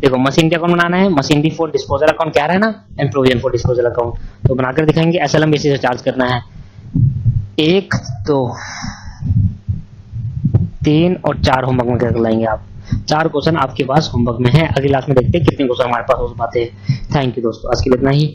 देखो मशीन अकाउंट बनाना है, मशीनरी फॉर डिस्पोजल अकाउंट क्या है ना, and provision for disposal account, तो बनाकर दिखाएंगे। एसएलएम बेसिस से चार्ज करना है, 1 2 3 और 4 होमवर्क में कर लाएंगे आप। 4 क्वेश्चन आपके पास होमवर्क में है, अगली क्लास में देखते हैं कितने क्वेश्चन हमारे पास हो पाते हैं। थैंक यू दोस्तों, आज के लिए इतना ही।